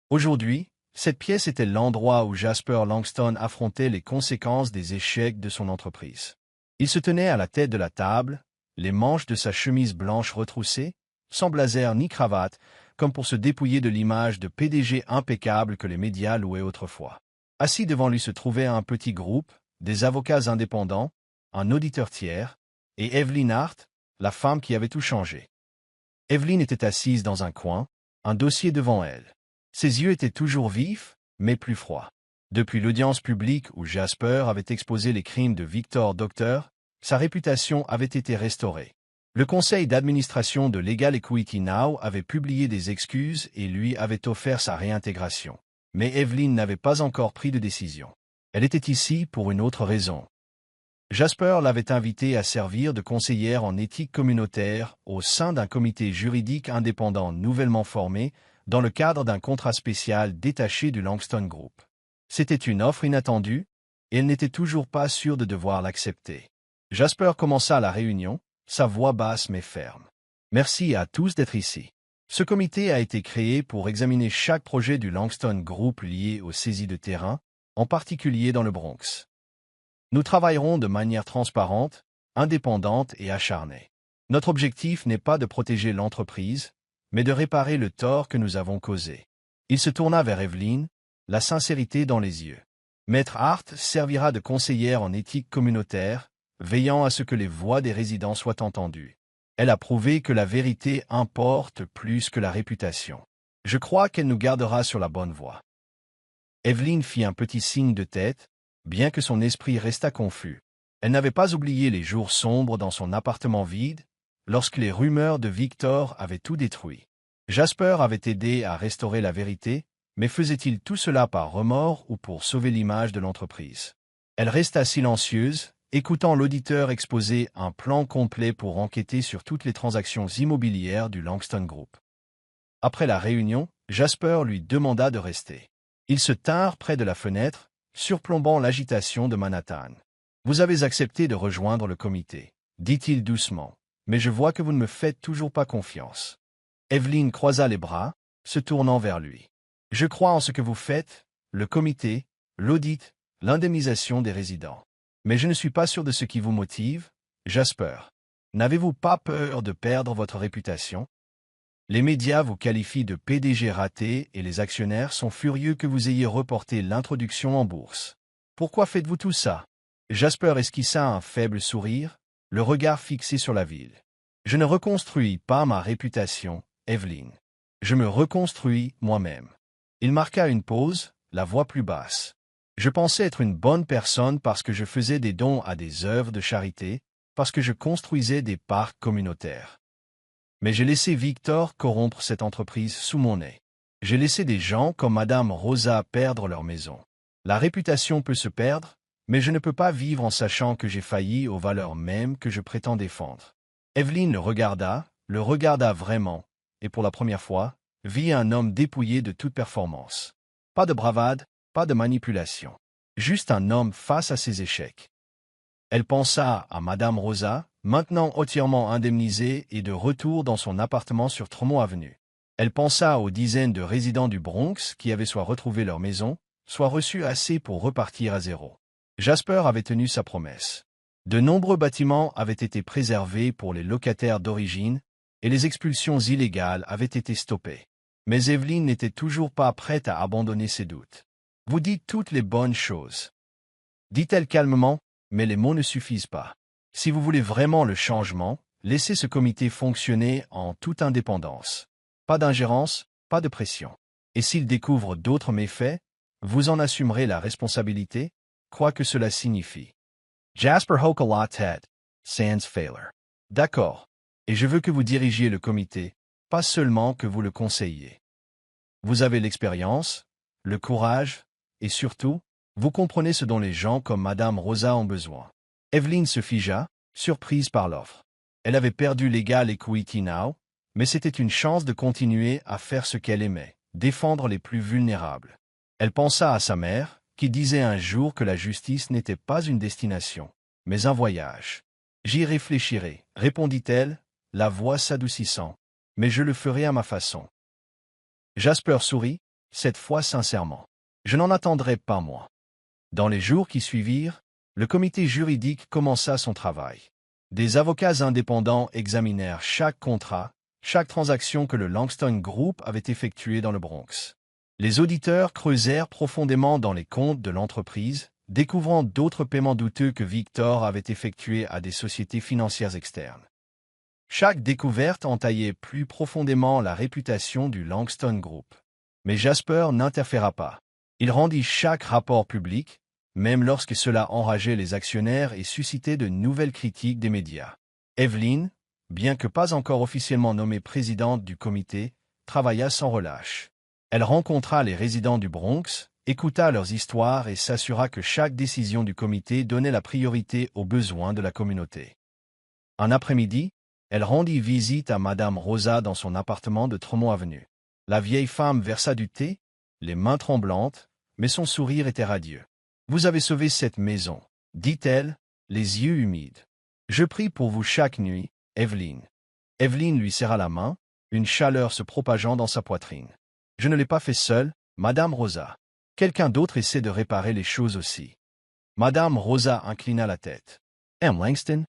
Aujourd'hui, cette pièce était l'endroit où Jasper Langston affrontait les conséquences des échecs de son entreprise. Il se tenait à la tête de la table, les manches de sa chemise blanche retroussées, sans blazer ni cravate, comme pour se dépouiller de l'image de PDG impeccable que les médias louaient autrefois. Assis devant lui se trouvait un petit groupe, des avocats indépendants, un auditeur tiers, et Evelyn Hart, la femme qui avait tout changé. Evelyn était assise dans un coin, un dossier devant elle. Ses yeux étaient toujours vifs, mais plus froids. Depuis l'audience publique où Jasper avait exposé les crimes de Victor Docteur, sa réputation avait été restaurée. Le conseil d'administration de Legal Equity Now avait publié des excuses et lui avait offert sa réintégration. Mais Evelyn n'avait pas encore pris de décision. Elle était ici pour une autre raison. Jasper l'avait invitée à servir de conseillère en éthique communautaire au sein d'un comité juridique indépendant nouvellement formé dans le cadre d'un contrat spécial détaché du Langston Group. C'était une offre inattendue, et elle n'était toujours pas sûre de devoir l'accepter. Jasper commença la réunion, sa voix basse mais ferme. « Merci à tous d'être ici. Ce comité a été créé pour examiner chaque projet du Langston Group lié aux saisies de terrain, en particulier dans le Bronx. Nous travaillerons de manière transparente, indépendante et acharnée. Notre objectif n'est pas de protéger l'entreprise, mais de réparer le tort que nous avons causé. » Il se tourna vers Evelyn, la sincérité dans les yeux. « Maître Hart servira de conseillère en éthique communautaire, veillant à ce que les voix des résidents soient entendues. Elle a prouvé que la vérité importe plus que la réputation. Je crois qu'elle nous gardera sur la bonne voie. » Evelyn fit un petit signe de tête, bien que son esprit restât confus. Elle n'avait pas oublié les jours sombres dans son appartement vide, lorsque les rumeurs de Victor avaient tout détruit. Jasper avait aidé à restaurer la vérité, mais faisait-il tout cela par remords ou pour sauver l'image de l'entreprise? Elle resta silencieuse, écoutant l'auditeur exposer un plan complet pour enquêter sur toutes les transactions immobilières du Langston Group. Après la réunion, Jasper lui demanda de rester. Ils se tinrent près de la fenêtre, surplombant l'agitation de Manhattan. « Vous avez accepté de rejoindre le comité, dit-il doucement, mais je vois que vous ne me faites toujours pas confiance. Evelyn croisa les bras, se tournant vers lui. Je crois en ce que vous faites, le comité, l'audit, l'indemnisation des résidents. Mais je ne suis pas sûr de ce qui vous motive, Jasper. N'avez-vous pas peur de perdre votre réputation? Les médias vous qualifient de PDG raté et les actionnaires sont furieux que vous ayez reporté l'introduction en bourse. Pourquoi faites-vous tout ça? Jasper esquissa un faible sourire, le regard fixé sur la ville. Je ne reconstruis pas ma réputation, Evelyn. Je me reconstruis moi-même. Il marqua une pause, la voix plus basse. Je pensais être une bonne personne parce que je faisais des dons à des œuvres de charité, parce que je construisais des parcs communautaires. Mais j'ai laissé Victor corrompre cette entreprise sous mon nez. J'ai laissé des gens comme Madame Rosa perdre leur maison. La réputation peut se perdre, mais je ne peux pas vivre en sachant que j'ai failli aux valeurs mêmes que je prétends défendre. Evelyn le regarda vraiment, et pour la première fois, vit un homme dépouillé de toute performance. Pas de bravade, pas de manipulation. Juste un homme face à ses échecs. Elle pensa à Madame Rosa, maintenant entièrement indemnisée et de retour dans son appartement sur Tremont Avenue. Elle pensa aux dizaines de résidents du Bronx qui avaient soit retrouvé leur maison, soit reçu assez pour repartir à zéro. Jasper avait tenu sa promesse. De nombreux bâtiments avaient été préservés pour les locataires d'origine, et les expulsions illégales avaient été stoppées. Mais Evelyn n'était toujours pas prête à abandonner ses doutes. « Vous dites toutes les bonnes choses. » dit-elle calmement, mais les mots ne suffisent pas. Si vous voulez vraiment le changement, laissez ce comité fonctionner en toute indépendance. Pas d'ingérence, pas de pression. Et s'il découvre d'autres méfaits, vous en assumerez la responsabilité, quoi que cela signifie. Jasper hocha la tête, sans failure. D'accord. Et je veux que vous dirigiez le comité, pas seulement que vous le conseilliez. Vous avez l'expérience, le courage, et surtout, vous comprenez ce dont les gens comme Madame Rosa ont besoin. Evelyn se figea, surprise par l'offre. Elle avait perdu Legal Equity Now, mais c'était une chance de continuer à faire ce qu'elle aimait, défendre les plus vulnérables. Elle pensa à sa mère, qui disait un jour que la justice n'était pas une destination, mais un voyage. « J'y réfléchirai, répondit-elle, la voix s'adoucissant, mais je le ferai à ma façon. Jasper sourit, cette fois sincèrement. Je n'en attendrai pas moi. Dans les jours qui suivirent, le comité juridique commença son travail. Des avocats indépendants examinèrent chaque contrat, chaque transaction que le Langston Group avait effectuée dans le Bronx. Les auditeurs creusèrent profondément dans les comptes de l'entreprise, découvrant d'autres paiements douteux que Victor avait effectués à des sociétés financières externes. Chaque découverte entaillait plus profondément la réputation du Langston Group. Mais Jasper n'interféra pas. Il rendit chaque rapport public, même lorsque cela enrageait les actionnaires et suscitait de nouvelles critiques des médias. Evelyn, bien que pas encore officiellement nommée présidente du comité, travailla sans relâche. Elle rencontra les résidents du Bronx, écouta leurs histoires et s'assura que chaque décision du comité donnait la priorité aux besoins de la communauté. Un après-midi, elle rendit visite à Madame Rosa dans son appartement de Tremont Avenue. La vieille femme versa du thé, les mains tremblantes, mais son sourire était radieux. « Vous avez sauvé cette maison, » dit-elle, les yeux humides. « Je prie pour vous chaque nuit, Evelyn. » Evelyn lui serra la main, une chaleur se propageant dans sa poitrine. « Je ne l'ai pas fait seule, Madame Rosa. Quelqu'un d'autre essaie de réparer les choses aussi. » Madame Rosa inclina la tête. « M. Langston?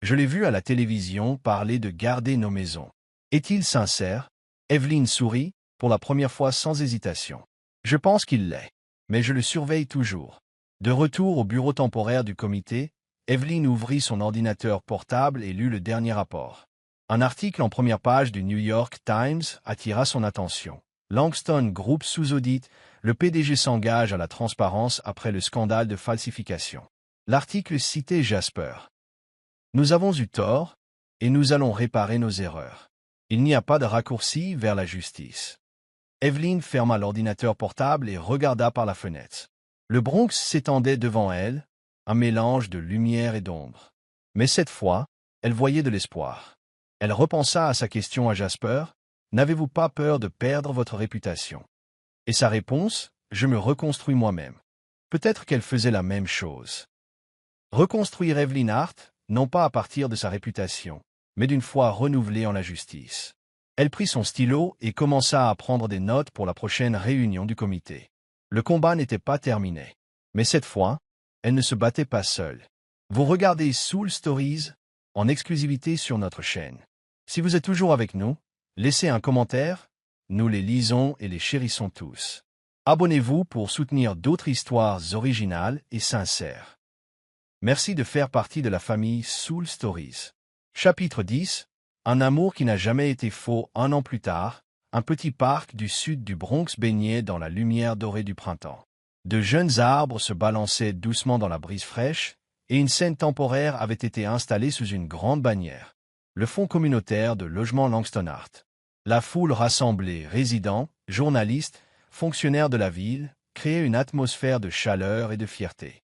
Je l'ai vu à la télévision parler de garder nos maisons. Est-il sincère? » Evelyn sourit, pour la première fois sans hésitation. « Je pense qu'il l'est, mais je le surveille toujours. » De retour au bureau temporaire du comité, Evelyn ouvrit son ordinateur portable et lut le dernier rapport. Un article en première page du New York Times attira son attention. Langston Group sous audit, le PDG s'engage à la transparence après le scandale de falsification. L'article citait Jasper. « Nous avons eu tort, et nous allons réparer nos erreurs. Il n'y a pas de raccourci vers la justice. » Evelyn ferma l'ordinateur portable et regarda par la fenêtre. Le Bronx s'étendait devant elle, un mélange de lumière et d'ombre. Mais cette fois, elle voyait de l'espoir. Elle repensa à sa question à Jasper, « N'avez-vous pas peur de perdre votre réputation ?» Et sa réponse, « Je me reconstruis moi-même. » Peut-être qu'elle faisait la même chose. Reconstruire Evelyn Hart, non pas à partir de sa réputation, mais d'une foi renouvelée en la justice. Elle prit son stylo et commença à prendre des notes pour la prochaine réunion du comité. Le combat n'était pas terminé. Mais cette fois, elle ne se battait pas seule. Vous regardez Soul Stories en exclusivité sur notre chaîne. Si vous êtes toujours avec nous, laissez un commentaire, nous les lisons et les chérissons tous. Abonnez-vous pour soutenir d'autres histoires originales et sincères. Merci de faire partie de la famille Soul Stories. Chapitre 10. Un amour qui n'a jamais été faux. Un an plus tard, un petit parc du sud du Bronx baignait dans la lumière dorée du printemps. De jeunes arbres se balançaient doucement dans la brise fraîche, et une scène temporaire avait été installée sous une grande bannière. Le fonds communautaire de logement Langston Hart. La foule rassemblée, résidents, journalistes, fonctionnaires de la ville, créait une atmosphère de chaleur et de fierté.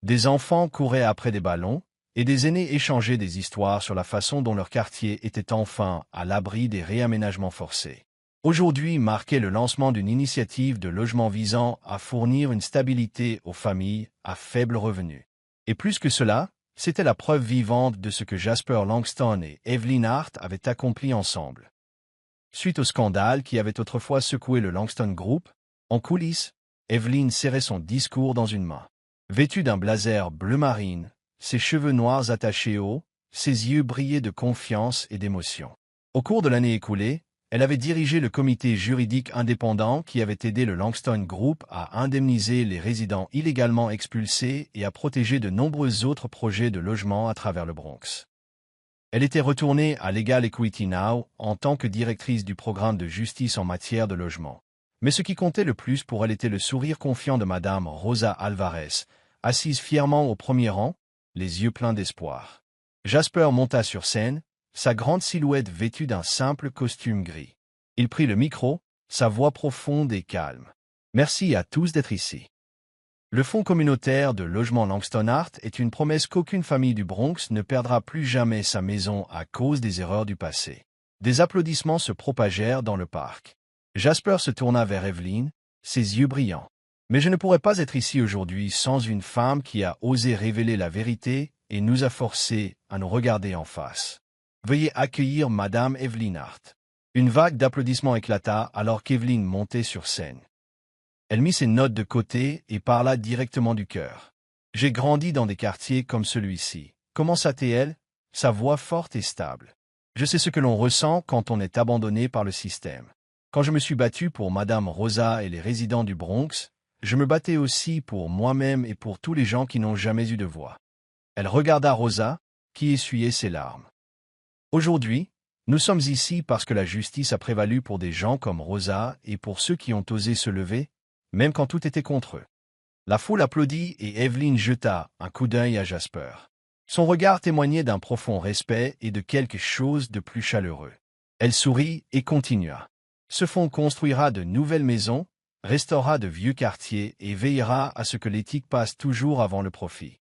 Des enfants couraient après des ballons, et des aînés échangeaient des histoires sur la façon dont leur quartier était enfin à l'abri des réaménagements forcés. Aujourd'hui marquait le lancement d'une initiative de logement visant à fournir une stabilité aux familles à faible revenu. Et plus que cela, c'était la preuve vivante de ce que Jasper Langston et Evelyn Hart avaient accompli ensemble. Suite au scandale qui avait autrefois secoué le Langston Group, en coulisses, Evelyn serrait son discours dans une main. Vêtue d'un blazer bleu marine, ses cheveux noirs attachés haut, ses yeux brillaient de confiance et d'émotion. Au cours de l'année écoulée, elle avait dirigé le comité juridique indépendant qui avait aidé le Langston Group à indemniser les résidents illégalement expulsés et à protéger de nombreux autres projets de logement à travers le Bronx. Elle était retournée à Legal Equity Now en tant que directrice du programme de justice en matière de logement. Mais ce qui comptait le plus pour elle était le sourire confiant de Madame Rosa Alvarez, assise fièrement au premier rang, les yeux pleins d'espoir. Jasper monta sur scène, sa grande silhouette vêtue d'un simple costume gris. Il prit le micro, sa voix profonde et calme. Merci à tous d'être ici. Le fonds communautaire de logement Langston Hart est une promesse qu'aucune famille du Bronx ne perdra plus jamais sa maison à cause des erreurs du passé. Des applaudissements se propagèrent dans le parc. Jasper se tourna vers Evelyn, ses yeux brillants. Mais je ne pourrais pas être ici aujourd'hui sans une femme qui a osé révéler la vérité et nous a forcés à nous regarder en face. Veuillez accueillir Madame Evelyn Hart. Une vague d'applaudissements éclata alors qu'Evelyn montait sur scène. Elle mit ses notes de côté et parla directement du cœur. J'ai grandi dans des quartiers comme celui-ci. Commença-t-elle, sa voix forte et stable. Je sais ce que l'on ressent quand on est abandonné par le système. Quand je me suis battu pour Madame Rosa et les résidents du Bronx, je me battais aussi pour moi-même et pour tous les gens qui n'ont jamais eu de voix. Elle regarda Rosa, qui essuyait ses larmes. Aujourd'hui, nous sommes ici parce que la justice a prévalu pour des gens comme Rosa et pour ceux qui ont osé se lever, même quand tout était contre eux. La foule applaudit et Evelyn jeta un coup d'œil à Jasper. Son regard témoignait d'un profond respect et de quelque chose de plus chaleureux. Elle sourit et continua. Ce fonds construira de nouvelles maisons, restaurera de vieux quartiers et veillera à ce que l'éthique passe toujours avant le profit.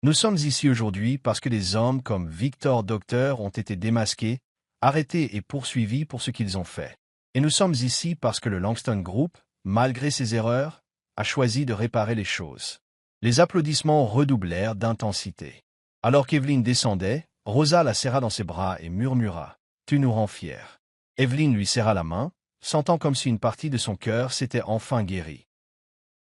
Nous sommes ici aujourd'hui parce que des hommes comme Victor Docteur ont été démasqués, arrêtés et poursuivis pour ce qu'ils ont fait. Et nous sommes ici parce que le Langston Group, malgré ses erreurs, a choisi de réparer les choses. Les applaudissements redoublèrent d'intensité. Alors qu'Evelyn descendait, Rosa la serra dans ses bras et murmura « Tu nous rends fiers ». Evelyn lui serra la main, sentant comme si une partie de son cœur s'était enfin guérie.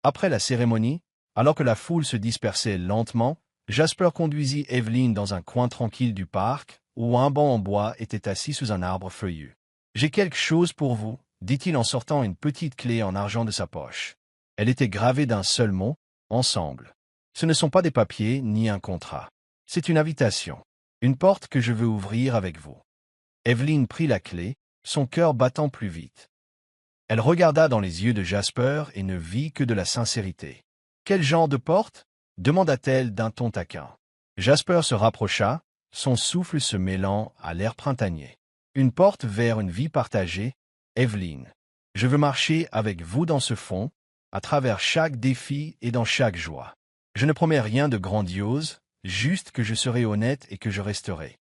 Après la cérémonie, alors que la foule se dispersait lentement, Jasper conduisit Evelyn dans un coin tranquille du parc, où un banc en bois était assis sous un arbre feuillu. « J'ai quelque chose pour vous », dit-il en sortant une petite clé en argent de sa poche. Elle était gravée d'un seul mot, « Ensemble ». Ce ne sont pas des papiers ni un contrat. C'est une invitation. Une porte que je veux ouvrir avec vous. Evelyn prit la clé, son cœur battant plus vite. Elle regarda dans les yeux de Jasper et ne vit que de la sincérité. « Quel genre de porte ?» demanda-t-elle d'un ton taquin. Jasper se rapprocha, son souffle se mêlant à l'air printanier. « Une porte vers une vie partagée, Evelyn. Je veux marcher avec vous dans ce fond, à travers chaque défi et dans chaque joie. Je ne promets rien de grandiose, juste que je serai honnête et que je resterai. »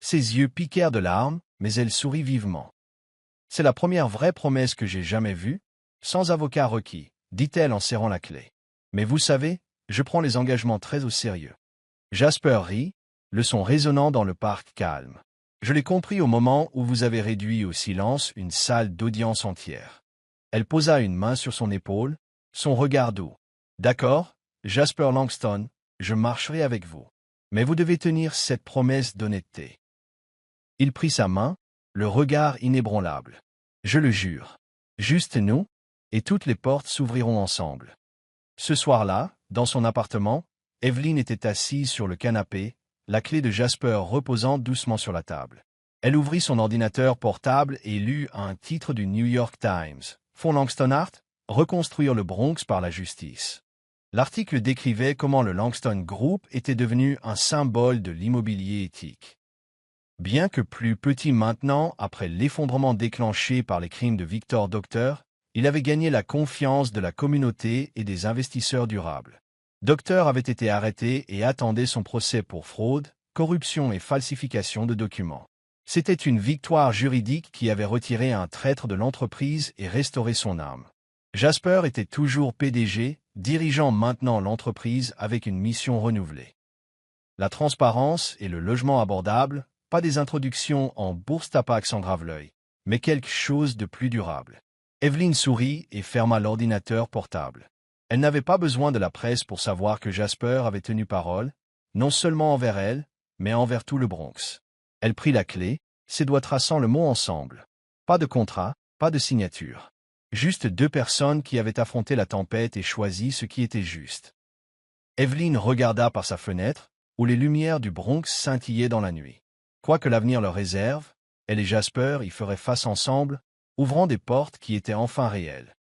Ses yeux piquèrent de larmes, mais elle sourit vivement. « C'est la première vraie promesse que j'ai jamais vue, sans avocat requis, » dit-elle en serrant la clé. « Mais vous savez, je prends les engagements très au sérieux. » Jasper rit, le son résonnant dans le parc calme. Je l'ai compris au moment où vous avez réduit au silence une salle d'audience entière. Elle posa une main sur son épaule, son regard doux. D'accord, Jasper Langston, je marcherai avec vous. Mais vous devez tenir cette promesse d'honnêteté. Il prit sa main, le regard inébranlable. Je le jure. Juste nous, et toutes les portes s'ouvriront ensemble. Ce soir-là, dans son appartement, Evelyn était assise sur le canapé, la clé de Jasper reposant doucement sur la table. Elle ouvrit son ordinateur portable et lut un titre du New York Times. Fonds Langston Art, reconstruire le Bronx par la justice. L'article décrivait comment le Langston Group était devenu un symbole de l'immobilier éthique. Bien que plus petit maintenant, après l'effondrement déclenché par les crimes de Victor Docteur, il avait gagné la confiance de la communauté et des investisseurs durables. Docteur avait été arrêté et attendait son procès pour fraude, corruption et falsification de documents. C'était une victoire juridique qui avait retiré un traître de l'entreprise et restauré son âme. Jasper était toujours PDG, dirigeant maintenant l'entreprise avec une mission renouvelée. La transparence et le logement abordable, pas des introductions en bourse tabac sans grave l'œil, mais quelque chose de plus durable. Evelyn sourit et ferma l'ordinateur portable. Elle n'avait pas besoin de la presse pour savoir que Jasper avait tenu parole, non seulement envers elle, mais envers tout le Bronx. Elle prit la clé, ses doigts traçant le mot ensemble. Pas de contrat, pas de signature. Juste deux personnes qui avaient affronté la tempête et choisi ce qui était juste. Evelyn regarda par sa fenêtre, où les lumières du Bronx scintillaient dans la nuit. Quoi que l'avenir leur réserve, elle et Jasper y feraient face ensemble, ouvrant des portes qui étaient enfin réelles.